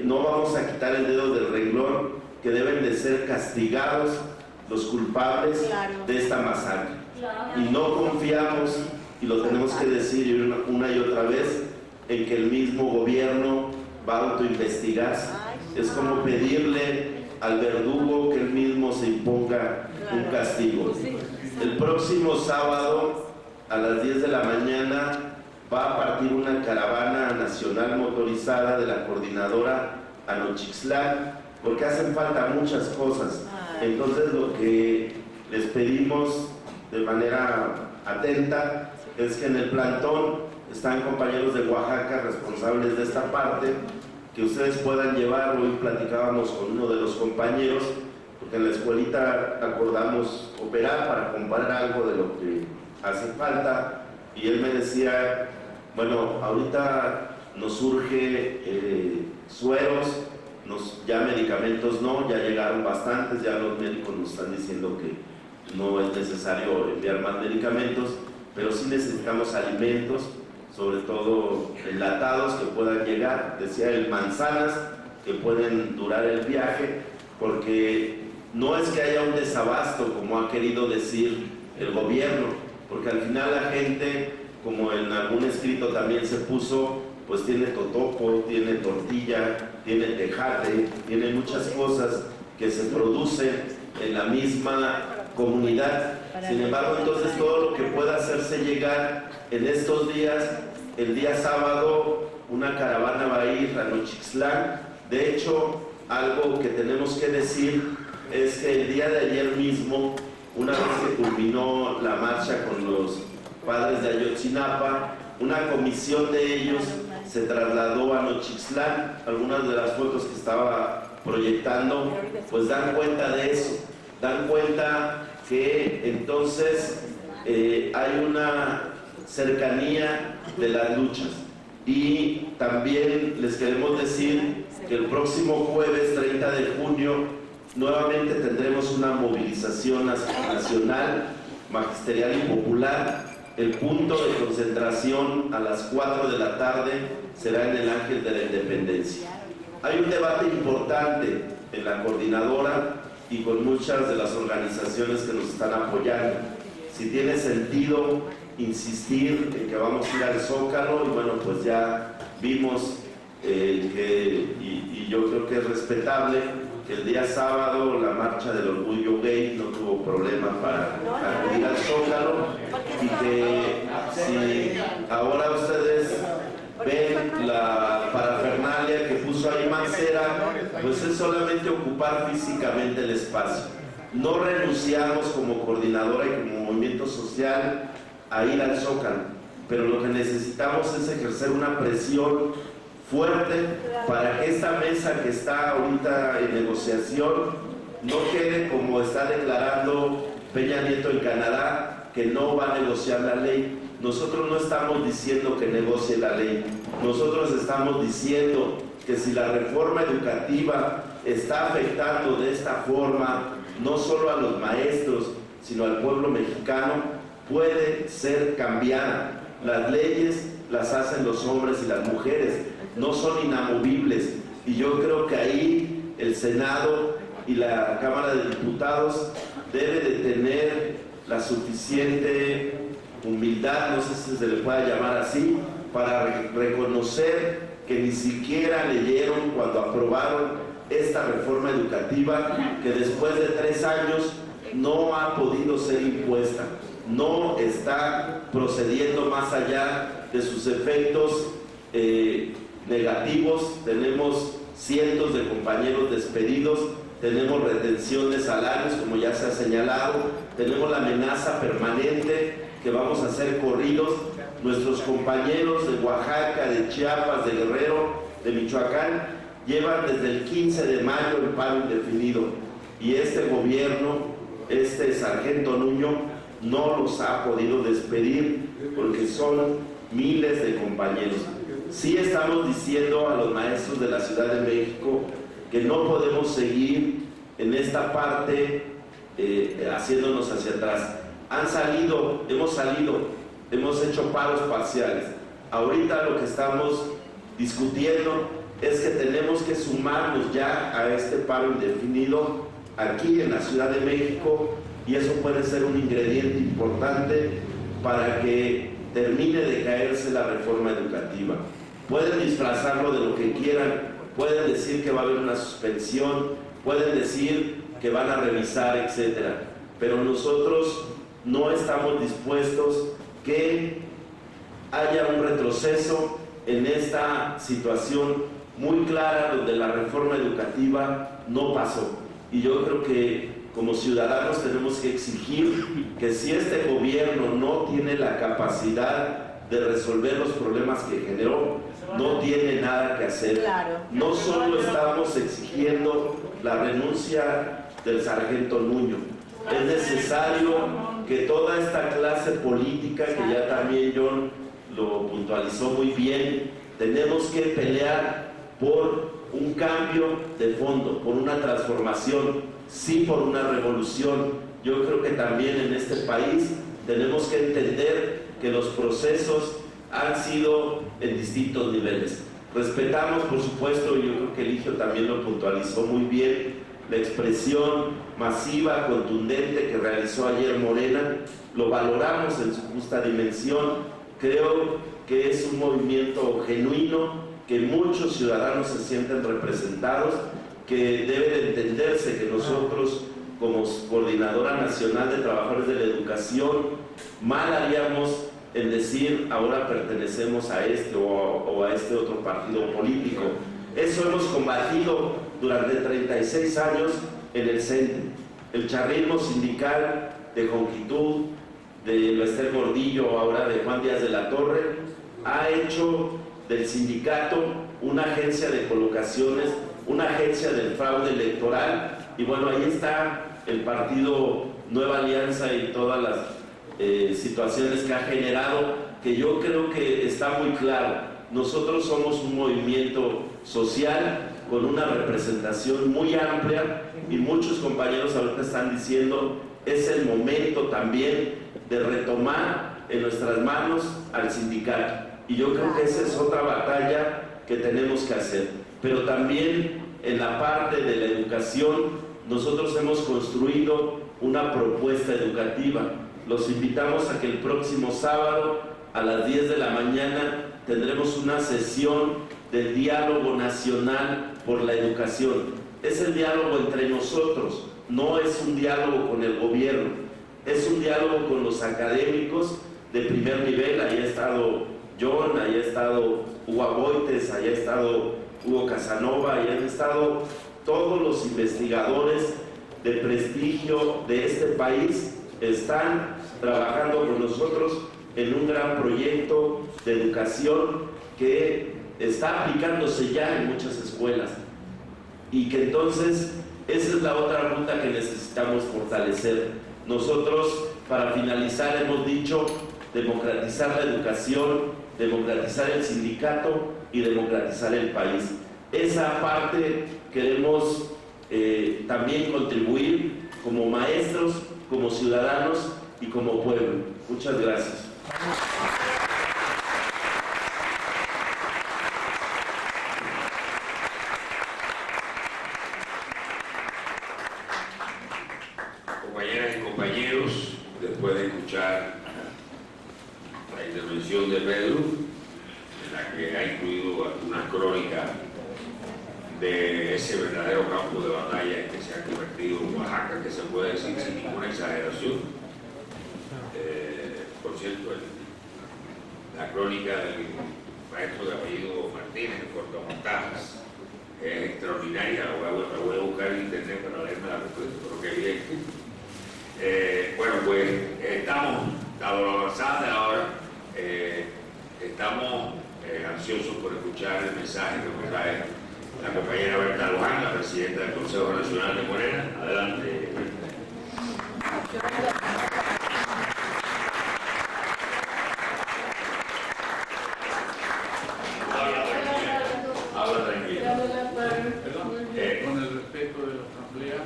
no vamos a quitar el dedo del renglón, que deben de ser castigados los culpables de esta masacre. Y no confiamos, y lo tenemos que decir una y otra vez, en que el mismo gobierno va a autoinvestigarse. Es como pedirle al verdugo que él mismo se imponga un castigo. El próximo sábado a las 10 de la mañana va a partir una caravana nacional motorizada de la Coordinadora a Nochixtlán, porque hacen falta muchas cosas. Entonces lo que les pedimos de manera atenta es que en el plantón están compañeros de Oaxaca responsables de esta parte, que ustedes puedan llevar. Hoy platicábamos con uno de los compañeros, porque en la escuelita acordamos operar para comprar algo de lo que hace falta, y él me decía, bueno, ahorita nos surge sueros, ya medicamentos no, ya llegaron bastantes, ya los médicos nos están diciendo que no es necesario enviar más medicamentos, pero sí necesitamos alimentos, sobre todo enlatados que puedan llegar, decía él, manzanas que pueden durar el viaje, porque no es que haya un desabasto como ha querido decir el gobierno, porque al final la gente, como en algún escrito también se puso, pues tiene totopo, tiene tortilla, tiene tejate, tiene muchas cosas que se producen en la misma comunidad. Sin embargo, entonces todo lo que pueda hacerse llegar en estos días, el día sábado una caravana va a ir a Nochixtlán. De hecho, algo que tenemos que decir es que el día de ayer mismo, una vez que culminó la marcha con los padres de Ayotzinapa, una comisión de ellos se trasladó a Nochixtlán. Algunas de las fotos que estaba proyectando pues dan cuenta de eso, dan cuenta que entonces hay una cercanía de las luchas. Y también les queremos decir que el próximo jueves 30 de junio nuevamente tendremos una movilización nacional, magisterial y popular. El punto de concentración a las 4 de la tarde será en el Ángel de la Independencia. Hay un debate importante en la coordinadora y con muchas de las organizaciones que nos están apoyando. Si tiene sentido insistir en que vamos a ir al Zócalo, y bueno, pues ya vimos y yo creo que es respetable que el día sábado la marcha del orgullo gay no tuvo problema para acudir al Zócalo, y que si ahora ustedes ven la parafernalia que puso ahí Mancera, pues es solamente ocupar físicamente el espacio. No renunciamos como coordinadora y como movimiento social a ir al Zócalo, pero lo que necesitamos es ejercer una presión fuerte para que esta mesa que está ahorita en negociación no quede como está declarando Peña Nieto en Canadá, que no va a negociar la ley. Nosotros no estamos diciendo que negocie la ley, nosotros estamos diciendo que si la reforma educativa está afectando de esta forma no solo a los maestros, sino al pueblo mexicano, puede ser cambiada. Las leyes las hacen los hombres y las mujeres, no son inamovibles, y yo creo que ahí el Senado y la Cámara de Diputados debe de tener la suficiente humildad, no sé si se le pueda llamar así, para reconocer que ni siquiera leyeron cuando aprobaron esta reforma educativa, que después de 3 años no ha podido ser impuesta, no está procediendo más allá de sus efectos negativos. Tenemos cientos de compañeros despedidos, tenemos retención de salarios, como ya se ha señalado, tenemos la amenaza permanente que vamos a ser corridos. Nuestros compañeros de Oaxaca, de Chiapas, de Guerrero, de Michoacán, llevan desde el 15 de mayo el paro indefinido, y este gobierno, este sargento Nuño, no los ha podido despedir porque son miles de compañeros. Sí estamos diciendo a los maestros de la Ciudad de México que no podemos seguir en esta parte haciéndonos hacia atrás. Hemos hecho paros parciales. Ahorita lo que estamos discutiendo es que tenemos que sumarnos ya a este paro indefinido aquí en la Ciudad de México, y eso puede ser un ingrediente importante para que termine de caerse la reforma educativa. Pueden disfrazarlo de lo que quieran, pueden decir que va a haber una suspensión, pueden decir que van a revisar, etcétera, pero nosotros no estamos dispuestos que haya un retroceso en esta situación muy clara donde la reforma educativa no pasó. Y yo creo que como ciudadanos tenemos que exigir que si este gobierno no tiene la capacidad de resolver los problemas que generó, no tiene nada que hacer. Claro. No solo estamos exigiendo la renuncia del sargento Nuño, es necesario que toda esta clase política, que ya también John lo puntualizó muy bien, tenemos que pelear por un cambio de fondo, por una transformación, sí por una revolución. Yo creo que también en este país tenemos que entender que los procesos han sido en distintos niveles. Respetamos, por supuesto, y yo creo que Eligio también lo puntualizó muy bien, la expresión masiva, contundente que realizó ayer Morena, lo valoramos en su justa dimensión. Creo que es un movimiento genuino, que muchos ciudadanos se sienten representados, que debe de entenderse que nosotros, como Coordinadora Nacional de Trabajadores de la Educación, mal haríamos en decir ahora pertenecemos a este o a este otro partido político. Eso hemos combatido durante 36 años en el CENTE. El charrismo sindical de Jonquitud, de Bester Gordillo, ahora de Juan Díaz de la Torre, ha hecho del sindicato una agencia de colocaciones, una agencia del fraude electoral, y bueno, ahí está el partido Nueva Alianza y todas las situaciones que ha generado, que yo creo que está muy claro. Nosotros somos un movimiento social con una representación muy amplia, y muchos compañeros ahorita están diciendo es el momento también de retomar en nuestras manos al sindicato, y yo creo que esa es otra batalla que tenemos que hacer. Pero también en la parte de la educación nosotros hemos construido una propuesta educativa. Los invitamos a que el próximo sábado a las 10 de la mañana tendremos una sesión del diálogo nacional por la educación. Es el diálogo entre nosotros, no es un diálogo con el gobierno, es un diálogo con los académicos de primer nivel. Ahí ha estado John, ahí ha estado Hugo Aboites, ahí ha estado Hugo Casanova, ahí han estado todos los investigadores de prestigio de este país, están trabajando con nosotros en un gran proyecto de educación que está aplicándose ya en muchas escuelas, y que entonces esa es la otra ruta que necesitamos fortalecer. Nosotros, para finalizar, hemos dicho democratizar la educación, democratizar el sindicato y democratizar el país. Esa parte queremos también contribuir como maestros, como ciudadanos y como pueblo. Muchas gracias. Compañeras y compañeros, después de escuchar la intervención de Pedro, en la que ha incluido una crónica de ese verdadero campo de batalla en que se ha convertido en Oaxaca, que se puede decir sin ninguna exageración. Por cierto, la crónica del maestro de apellido Martínez, de Cortamontajas, es extraordinaria. La voy a buscar en internet para leerme la respuesta, pero qué bien. Bueno, pues estamos, dado la avanzada de la hora, estamos ansiosos por escuchar el mensaje que nos trae la compañera Berta Luján, la presidenta del Consejo Nacional de Morena. Adelante, Berta. Habla tranquila. Con el respeto de la Asamblea,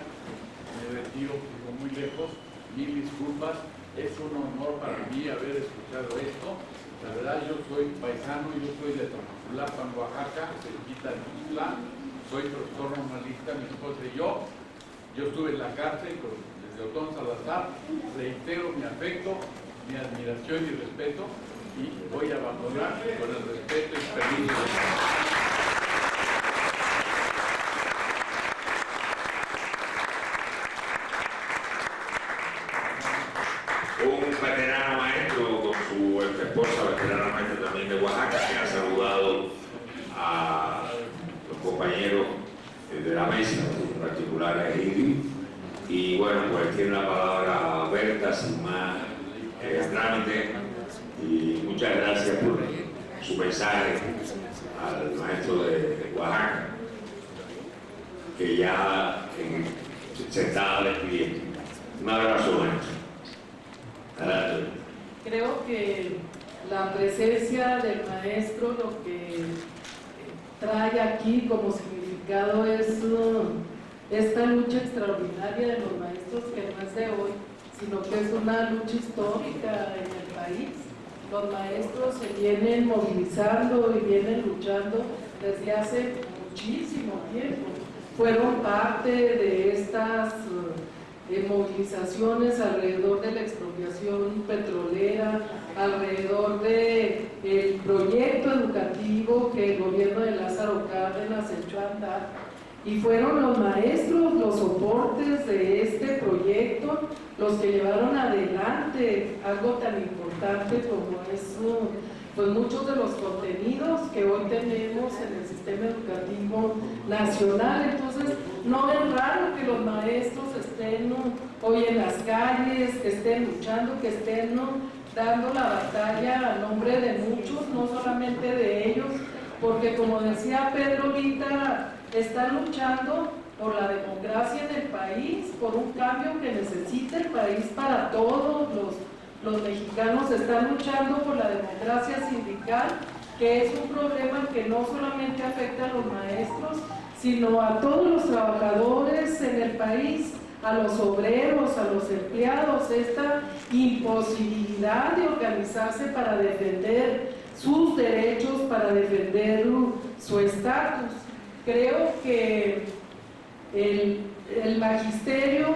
me retiro, vivo muy lejos, mil disculpas. Es un honor para mí haber escuchado esto. La verdad, yo soy paisano, yo soy de Tamazulapan, Oaxaca, cerquita de Tuxtla. Soy profesor normalista, mi esposa y yo. Yo estuve en la cárcel desde Otón Salazar. Reitero mi afecto, mi admiración y respeto, y voy a abandonar con el respeto y permiso de un veterano maestro con su esposa, veterana maestra también de Oaxaca, que ha saludado a los compañeros de la mesa, en particular a Egidio, Y bueno, pues tiene la palabra Berta sin más trámite, y muchas gracias por su mensaje al maestro de Oaxaca, que ya se está despidiendo. Un abrazo, maestro. Adelante. Creo que la presencia del maestro lo que trae aquí como significado es esta lucha extraordinaria de los maestros, que no es de hoy, sino que es una lucha histórica en el país. Los maestros se vienen movilizando y vienen luchando desde hace muchísimo tiempo. Fueron parte de estas movilizaciones alrededor de la expropiación petrolera, alrededor del proyecto educativo que el gobierno de Lázaro Cárdenas echó a andar. Y fueron los maestros, los soportes de este proyecto, los que llevaron adelante algo tan importante como es pues muchos de los contenidos que hoy tenemos en el sistema educativo nacional. Entonces, no es raro que los maestros estén hoy en las calles, que estén luchando, que estén dando la batalla a nombre de muchos, no solamente de ellos, porque como decía Pedro ahorita, están luchando por la democracia en el país, por un cambio que necesita el país para todos los mexicanos. Están luchando por la democracia sindical, que es un problema que no solamente afecta a los maestros, sino a todos los trabajadores en el país, a los obreros, a los empleados, esta imposibilidad de organizarse para defender sus derechos, para defender su estatus. Creo que el magisterio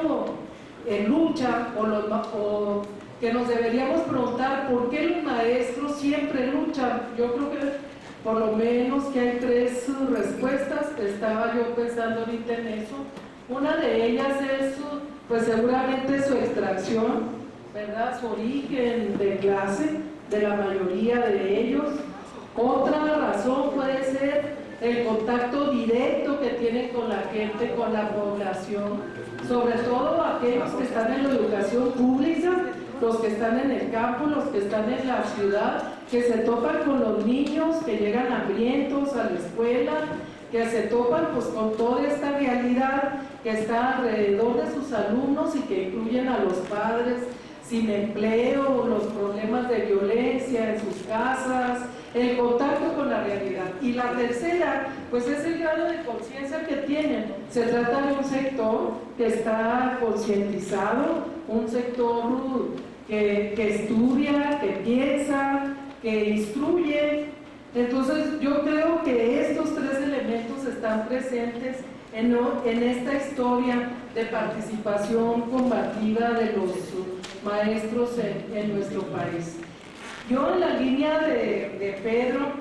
lucha, o que nos deberíamos preguntar por qué los maestros siempre luchan. Yo creo que por lo menos que hay 3 respuestas. Estaba yo pensando ahorita en eso. Una de ellas es pues seguramente su extracción, ¿verdad? Su origen de clase de la mayoría de ellos. Otra razón puede ser el contacto directo que tienen con la gente, con la población, sobre todo aquellos que están en la educación pública, los que están en el campo, los que están en la ciudad, que se topan con los niños que llegan hambrientos a la escuela, que se topan pues con toda esta realidad que está alrededor de sus alumnos y que incluyen a los padres sin empleo, los problemas de violencia en sus casas, el contacto con la realidad. Y la tercera, pues es el grado de conciencia que tienen. Se trata de un sector que está concientizado, un sector que estudia, que piensa, que instruye. Entonces yo creo que estos 3 elementos están presentes en esta historia de participación combativa de los maestros en nuestro país. Yo en la línea de Pedro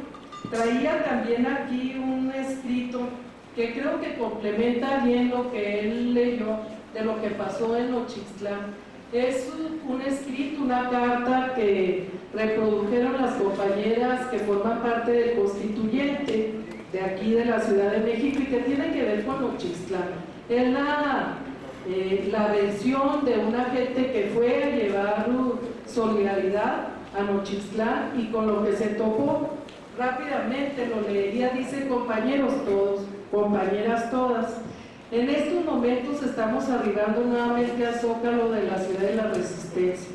traía también aquí un escrito que creo que complementa bien lo que él leyó de lo que pasó en Nochistlán. Es un escrito, una carta que reprodujeron las compañeras que forman parte del constituyente de aquí de la Ciudad de México y que tiene que ver con Nochistlán. Es la versión de una gente que fue a llevar solidaridad a Nochistlán y con lo que se topó. Rápidamente lo leería, dice: compañeros todos, compañeras todas, en estos momentos estamos arribando nuevamente al Zócalo de la Ciudad de la Resistencia.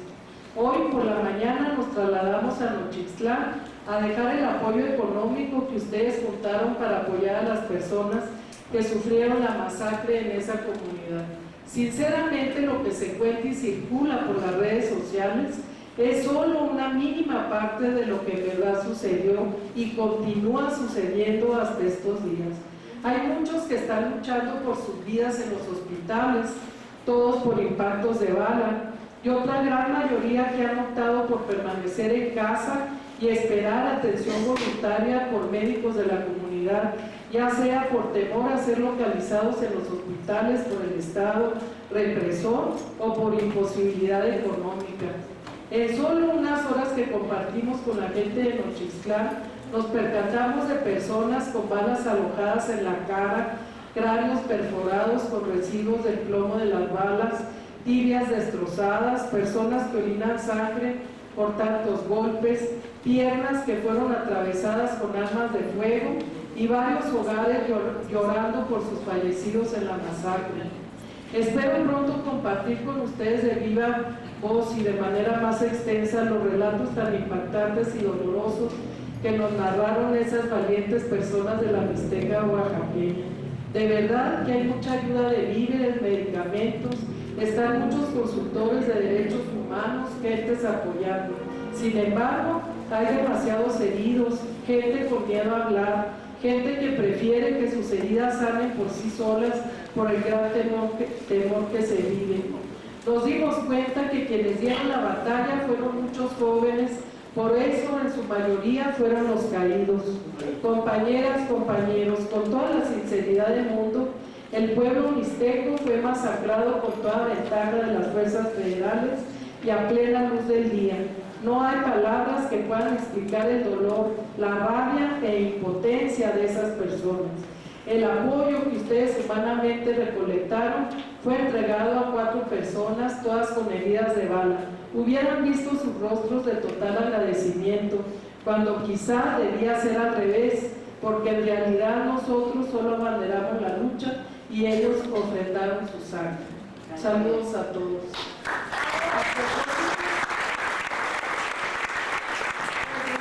Hoy por la mañana nos trasladamos a Nochistlán a dejar el apoyo económico que ustedes juntaron para apoyar a las personas que sufrieron la masacre en esa comunidad. Sinceramente, lo que se cuenta y circula por las redes sociales es solo una mínima parte de lo que en verdad sucedió y continúa sucediendo hasta estos días. Hay muchos que están luchando por sus vidas en los hospitales, todos por impactos de bala, y otra gran mayoría que han optado por permanecer en casa y esperar atención voluntaria por médicos de la comunidad, ya sea por temor a ser localizados en los hospitales por el Estado represor o por imposibilidad económica. En solo unas horas que compartimos con la gente de Nochistlán, nos percatamos de personas con balas alojadas en la cara, cráneos perforados con residuos del plomo de las balas, tibias destrozadas, personas que orinan sangre por tantos golpes, piernas que fueron atravesadas con armas de fuego y varios hogares llorando por sus fallecidos en la masacre. Espero pronto compartir con ustedes de viva voz y de manera más extensa los relatos tan impactantes y dolorosos que nos narraron esas valientes personas de la Mixteca oaxaqueña. De verdad que hay mucha ayuda de víveres, medicamentos, están muchos consultores de derechos humanos, gentes apoyando. Sin embargo, hay demasiados heridos, gente con miedo a hablar, gente que prefiere que sus heridas sanen por sí solas por el gran temor que se vive. Nos dimos cuenta que quienes dieron la batalla fueron muchos jóvenes, por eso en su mayoría fueron los caídos. Compañeras, compañeros, con toda la sinceridad del mundo, el pueblo mixteco fue masacrado con toda ventaja de las fuerzas federales y a plena luz del día. No hay palabras que puedan explicar el dolor, la rabia e impotencia de esas personas. El apoyo que ustedes humanamente recolectaron fue entregado a 4 personas, todas con heridas de bala. Hubieran visto sus rostros de total agradecimiento, cuando quizá debía ser al revés, porque en realidad nosotros solo abanderamos la lucha y ellos ofrendaron su sangre. Saludos a todos.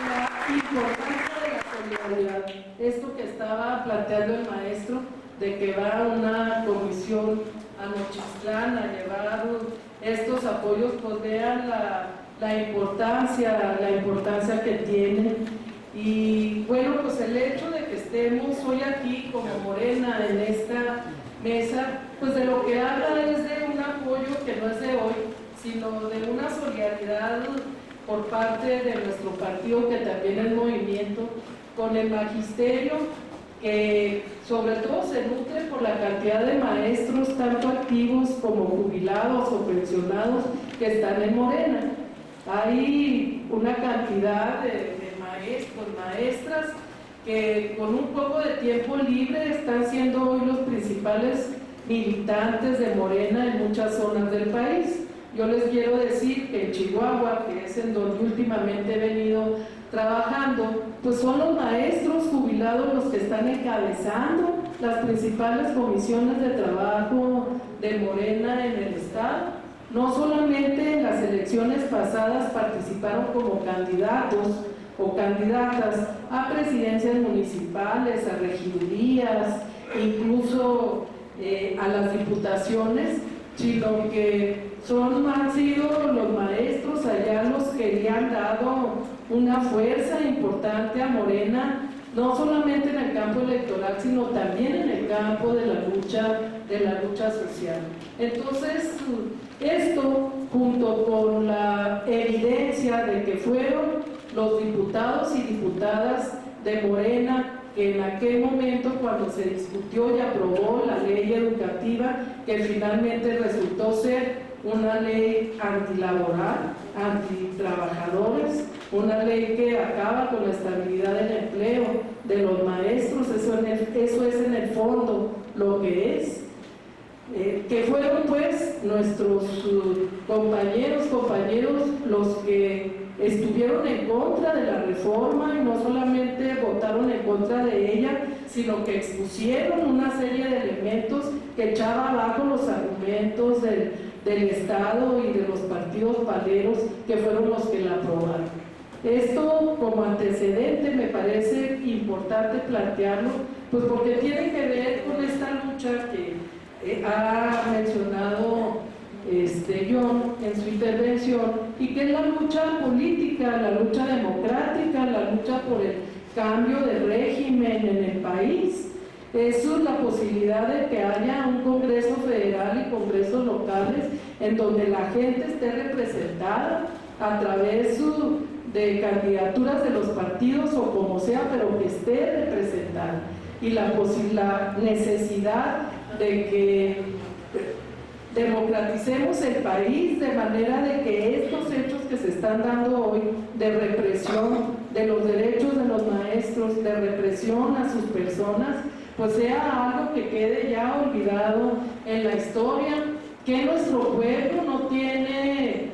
La importancia de la solidaridad, esto que estaba planteando el maestro, de que va una comisión a Nochistlán a llevar estos apoyos, pues vean la importancia que tienen. Y bueno, pues el hecho de que estemos hoy aquí como Morena en esta mesa, pues de lo que habla es de un apoyo que no es de hoy, sino de una solidaridad por parte de nuestro partido, que también es movimiento, con el magisterio, que sobre todo se nutre por la cantidad de maestros, tanto activos como jubilados o pensionados, que están en Morena. Hay una cantidad de maestros, maestras, que con un poco de tiempo libre están siendo hoy los principales militantes de Morena en muchas zonas del país. Yo les quiero decir que en Chihuahua, que es en donde últimamente he venido trabajando, pues son los maestros jubilados los que están encabezando las principales comisiones de trabajo de Morena en el estado. No solamente en las elecciones pasadas participaron como candidatos o candidatas a presidencias municipales, a regidurías, incluso a las diputaciones, sino que han sido los maestros allá los que le han dado una fuerza importante a Morena, no solamente en el campo electoral, sino también en el campo de la lucha social. Entonces, esto, junto con la evidencia de que fueron los diputados y diputadas de Morena, que en aquel momento, cuando se discutió y aprobó la ley educativa, que finalmente resultó ser una ley antilaboral, antitrabajadores, una ley que acaba con la estabilidad del empleo de los maestros, eso es en el fondo lo que es. Que fueron pues nuestros compañeros los que estuvieron en contra de la reforma, y no solamente votaron en contra de ella, sino que expusieron una serie de elementos que echaba abajo los argumentos del Estado y de los partidos paleros, que fueron los que la aprobaron. Esto como antecedente me parece importante plantearlo, pues porque tiene que ver con esta lucha que ha mencionado John en su intervención, y que es la lucha política, la lucha democrática, la lucha por el cambio de régimen en el país. Eso es la posibilidad de que haya un Congreso federal y congresos locales en donde la gente esté representada a través de candidaturas de los partidos o como sea, pero que esté representada, y la necesidad de que democraticemos el país de manera de que estos hechos que se están dando hoy de represión de los derechos de los maestros, de represión a sus personas, pues sea algo que quede ya olvidado en la historia, que nuestro pueblo no tiene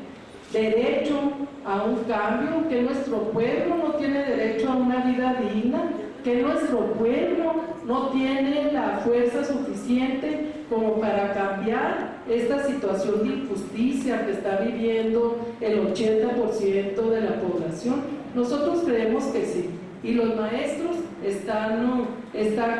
derecho a un cambio, que nuestro pueblo no tiene derecho a una vida digna, que nuestro pueblo no tiene la fuerza suficiente como para cambiar esta situación de injusticia que está viviendo el 80% de la población. Nosotros creemos que sí, y los maestros están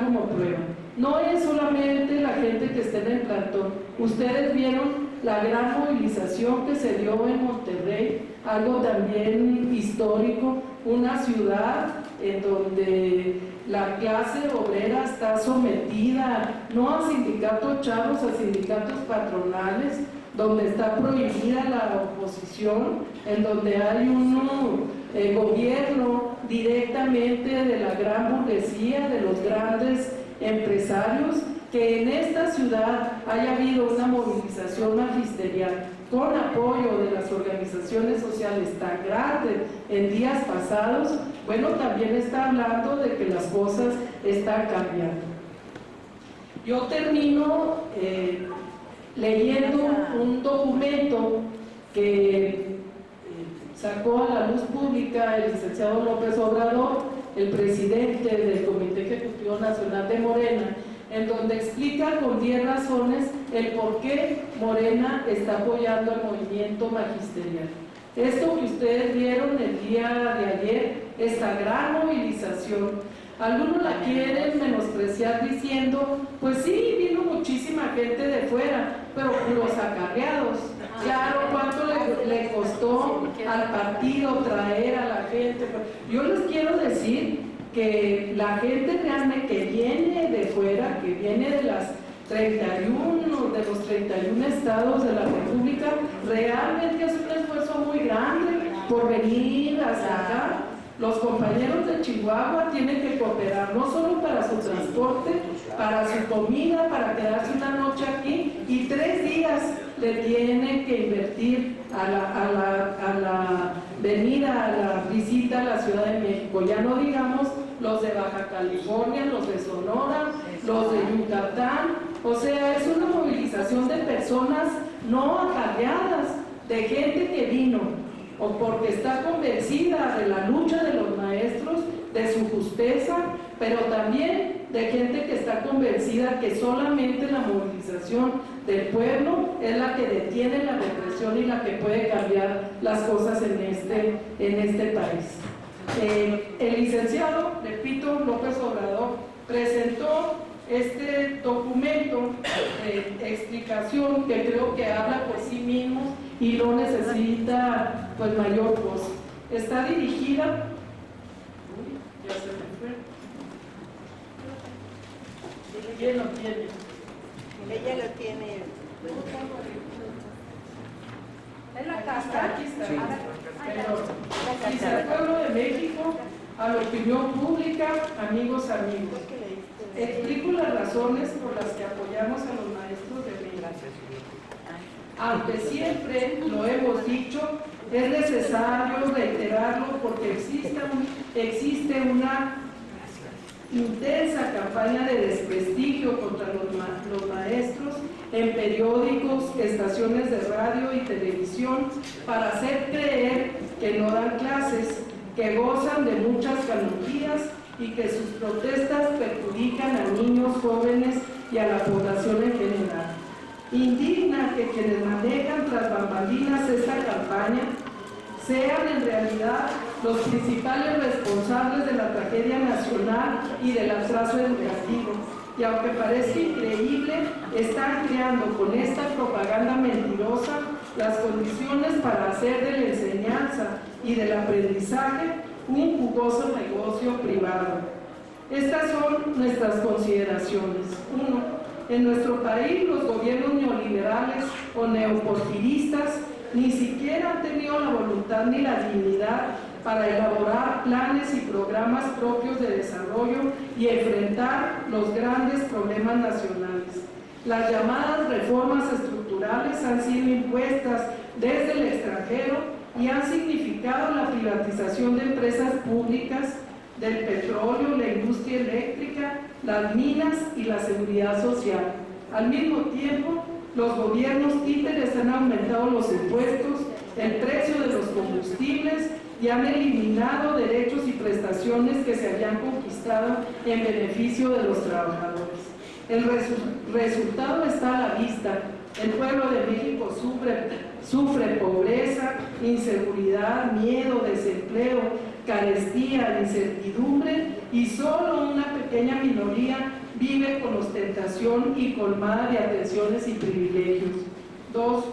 como prueba. No es solamente la gente que está en el plantón. Ustedes vieron la gran movilización que se dio en Monterrey, algo también histórico, una ciudad en donde la clase obrera está sometida no a sindicatos chavos, a sindicatos patronales, donde está prohibida la oposición, en donde hay un gobierno directamente de la gran burguesía, de los grandes empresarios, que en esta ciudad haya habido una movilización magisterial con apoyo de las organizaciones sociales tan grande en días pasados, bueno, también está hablando de que las cosas están cambiando. Yo termino leyendo un documento que sacó a la luz pública el licenciado López Obrador, el presidente del Comité Ejecutivo Nacional de Morena, en donde explica con 10 razones el por qué Morena está apoyando el movimiento magisterial. Esto que ustedes vieron el día de ayer, esta gran movilización, algunos la quieren menospreciar diciendo, pues sí, vino muchísima gente de fuera, pero los acarreados. Claro, ¿cuánto le costó al partido traer a la gente? Yo les quiero decir que la gente realmente que viene de fuera, que viene de los 31 estados de la República, realmente es un esfuerzo muy grande por venir hasta acá. Los compañeros de Chihuahua tienen que cooperar no solo para su transporte, para su comida, para quedarse una noche aquí, y 3 días le tienen que invertir a la venida, a la visita a la Ciudad de México. Ya no digamos los de Baja California, los de Sonora, los de Yucatán. O sea, es una movilización de personas no acarreadas, de gente que vino o porque está convencida de la lucha de los maestros, de su justeza, pero también de gente que está convencida que solamente la movilización del pueblo es la que detiene la represión y la que puede cambiar las cosas en este país. El licenciado, repito, López Obrador, presentó este documento de explicación que creo que habla por sí mismo y no necesita pues mayor voz. Está dirigida, ya se me fue. ¿Quién lo tiene? Ella lo tiene. En la casa, aquí está. Pero dice al pueblo de México, a la opinión pública, amigos. Explico las razones por las que apoyamos a los maestros de México. Aunque siempre lo hemos dicho, es necesario reiterarlo porque existe una intensa campaña de desprestigio contra los maestros en periódicos, estaciones de radio y televisión para hacer creer que no dan clases, que gozan de muchas garantías y que sus protestas perjudican a niños, jóvenes y a la población en general. Indigna que quienes manejan tras bambalinas esta campaña sean en realidad los principales responsables de la tragedia nacional y del atraso educativo. Y aunque parece increíble, están creando con esta propaganda mentirosa las condiciones para hacer de la enseñanza y del aprendizaje un jugoso negocio privado. Estas son nuestras consideraciones. 1. En nuestro país los gobiernos neoliberales o neoporfiristas ni siquiera han tenido la voluntad ni la dignidad para elaborar planes y programas propios de desarrollo y enfrentar los grandes problemas nacionales. Las llamadas reformas estructurales han sido impuestas desde el extranjero y han significado la privatización de empresas públicas, del petróleo, la industria eléctrica, las minas y la seguridad social. Al mismo tiempo, los gobiernos títeres han aumentado los impuestos, el precio de los combustibles y han eliminado derechos y prestaciones que se habían conquistado en beneficio de los trabajadores. El resultado está a la vista. El pueblo de México sufre pobreza, inseguridad, miedo, desempleo, carestía, incertidumbre, y solo una pequeña minoría vive con ostentación y colmada de atenciones y privilegios. 2.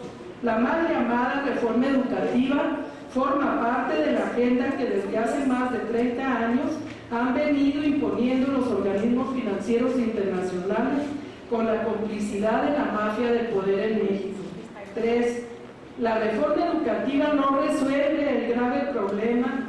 La mal llamada reforma educativa forma parte de la agenda que desde hace más de 30 años han venido imponiendo los organismos financieros internacionales con la complicidad de la mafia del poder en México. 3. La reforma educativa no resuelve el grave problema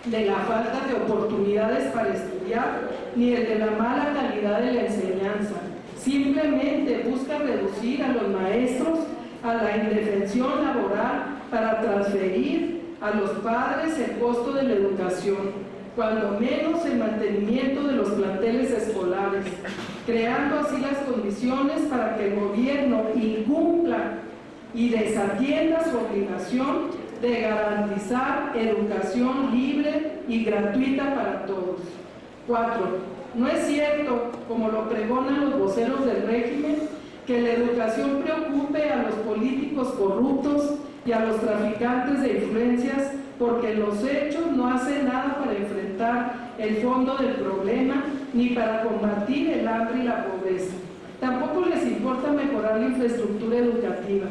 de la falta de oportunidades para estudiar ni el de la mala calidad de la enseñanza. Simplemente busca reducir a los maestros a la indefensión laboral para transferir a los padres el costo de la educación, cuando menos el mantenimiento de los planteles escolares, creando así las condiciones para que el gobierno incumpla y desatienda su obligación de garantizar educación libre y gratuita para todos. 4. No es cierto, como lo pregonan los voceros del régimen, que la educación preocupe a los políticos corruptos y a los traficantes de influencias, porque los hechos no hacen nada para enfrentar el fondo del problema ni para combatir el hambre y la pobreza. Tampoco les importa mejorar la infraestructura educativa.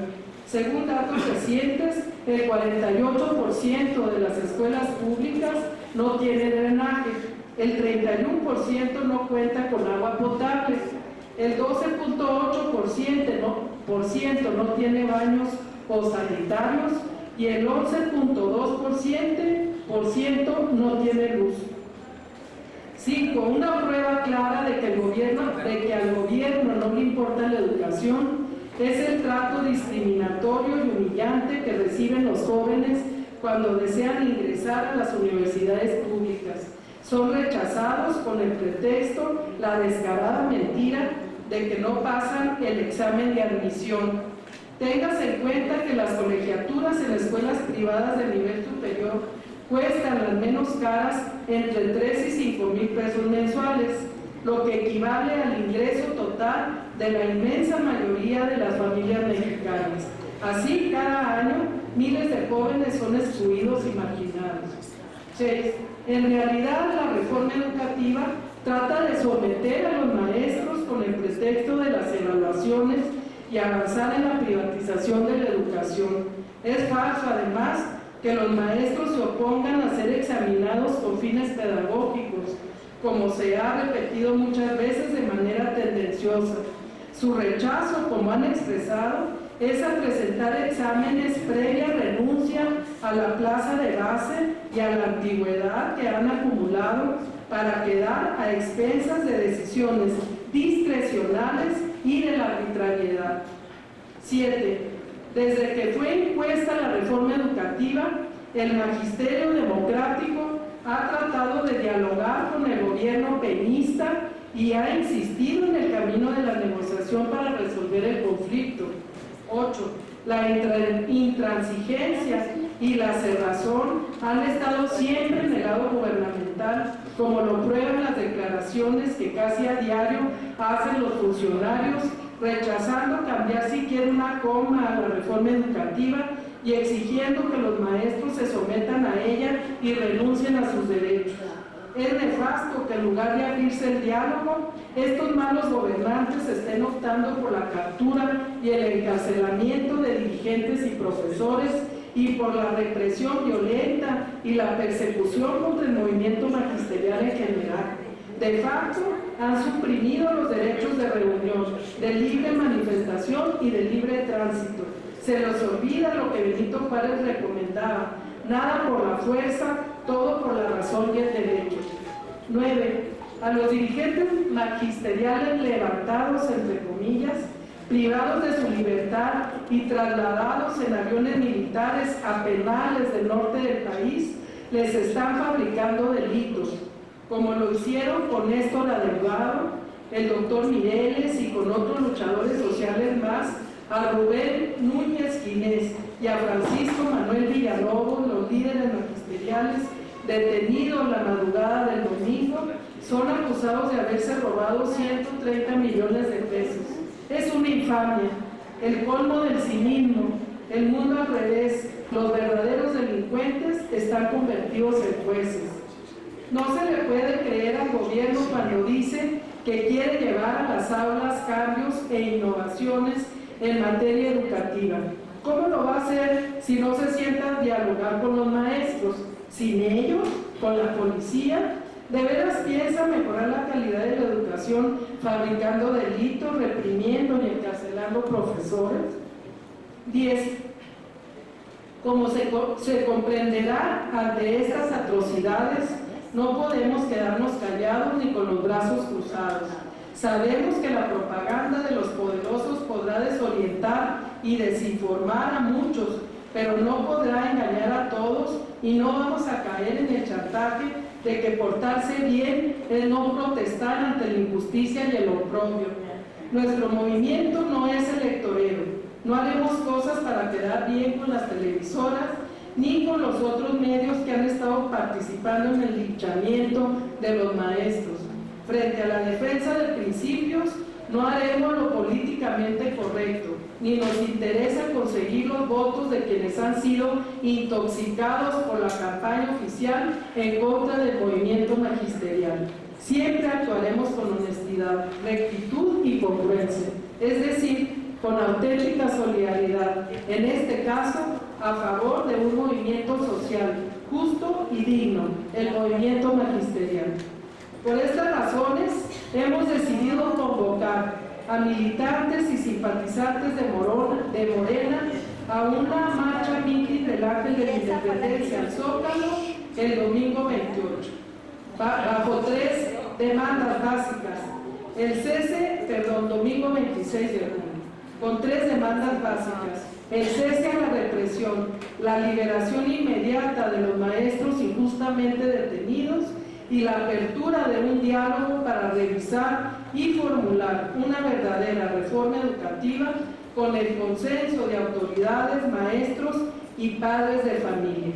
Según datos recientes, el 48% de las escuelas públicas no tiene drenaje, el 31% no cuenta con agua potable, el 12.8% no tiene baños o sanitarios y el 11.2% no tiene luz. 5. Una prueba clara de que al gobierno no le importa la educación es el trato discriminatorio y humillante que reciben los jóvenes cuando desean ingresar a las universidades públicas. Son rechazados con el pretexto, la descarada mentira de que no pasan el examen de admisión. Téngase en cuenta que las colegiaturas en escuelas privadas de nivel superior cuestan las menos caras entre 3 y 5 mil pesos mensuales, lo que equivale al ingreso total de la inmensa mayoría de las familias mexicanas. Así, cada año, miles de jóvenes son excluidos y marginados. 6. En realidad, la reforma educativa trata de someter a los maestros con el pretexto de las evaluaciones y avanzar en la privatización de la educación. Es falso, además, que los maestros se opongan a ser examinados con fines pedagógicos, como se ha repetido muchas veces de manera tendenciosa. Su rechazo, como han expresado, es a presentar exámenes previa renuncia a la plaza de base y a la antigüedad que han acumulado para quedar a expensas de decisiones discrecionales y de la arbitrariedad. 7. Desde que fue impuesta la reforma educativa, el magisterio democrático ha tratado de dialogar con el gobierno peñista y ha insistido en el camino de la negociación para resolver el conflicto. 8. La intransigencia y la cerrazón han estado siempre en el lado gubernamental, como lo prueban las declaraciones que casi a diario hacen los funcionarios, rechazando cambiar siquiera una coma a la reforma educativa y exigiendo que los maestros se sometan a ella y renuncien a sus derechos. Es nefasto que en lugar de abrirse el diálogo, estos malos gobernantes estén optando por la captura y el encarcelamiento de dirigentes y profesores y por la represión violenta y la persecución contra el movimiento magisterial en general. De facto, han suprimido los derechos de reunión, de libre manifestación y de libre tránsito. Se les olvida lo que Benito Juárez recomendaba: nada por la fuerza, todo por la razón y el derecho. 9. A los dirigentes magisteriales levantados, entre comillas, privados de su libertad y trasladados en aviones militares a penales del norte del país, les están fabricando delitos, como lo hicieron con Néstor Adeudado, el doctor Mireles y con otros luchadores sociales más, a Rubén Núñez Ginés y a Francisco Manuel Villalobos, los líderes magisteriales detenidos la madrugada del domingo, son acusados de haberse robado 130 millones de pesos. Es una infamia, el colmo del cinismo, el mundo al revés. Los verdaderos delincuentes están convertidos en jueces. No se le puede creer al gobierno cuando dice que quiere llevar a las aulas cambios e innovaciones en materia educativa. ¿Cómo lo va a hacer si no se sienta a dialogar con los maestros? ¿Sin ellos? ¿Con la policía? ¿De veras piensa mejorar la calidad de la educación fabricando delitos, reprimiendo y encarcelando profesores? 10. Como se comprenderá, ante estas atrocidades no podemos quedarnos callados ni con los brazos cruzados. Sabemos que la propaganda de los poderosos podrá desorientar y desinformar a muchos, pero no podrá engañar a todos, y no vamos a caer en el chantaje de que portarse bien es no protestar ante la injusticia y el oprobio. Nuestro movimiento no es electorero, no haremos cosas para quedar bien con las televisoras ni con los otros medios que han estado participando en el linchamiento de los maestros. Frente a la defensa de principios, no haremos lo políticamente correcto, ni nos interesa conseguir los votos de quienes han sido intoxicados por la campaña oficial en contra del movimiento magisterial. Siempre actuaremos con honestidad, rectitud y congruencia, es decir, con auténtica solidaridad, en este caso, a favor de un movimiento social justo y digno, el movimiento magisterial. Por estas razones, hemos decidido convocar a militantes y simpatizantes de Morena a una marcha mitin del Ángel de la Independencia al Zócalo el domingo 28, bajo 3 demandas básicas. Domingo 26 de junio, con 3 demandas básicas: el cese a la represión, la liberación inmediata de los maestros injustamente detenidos y la apertura de un diálogo para revisar y formular una verdadera reforma educativa con el consenso de autoridades, maestros y padres de familia.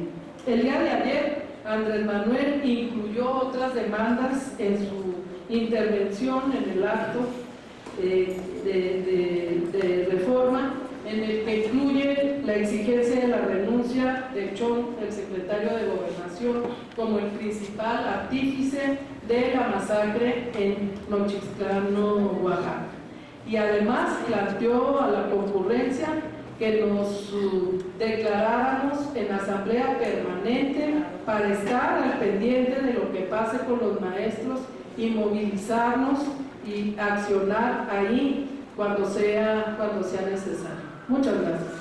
El día de ayer, Andrés Manuel incluyó otras demandas en su intervención en el acto de reforma, en el que incluye la exigencia de la renuncia de Chong, el secretario de Gobernación, como el principal artífice de la masacre en Nochistlán, Oaxaca. Y además planteó a la concurrencia que nos declaráramos en asamblea permanente para estar al pendiente de lo que pase con los maestros y movilizarnos y accionar ahí cuando sea necesario. Muchas gracias.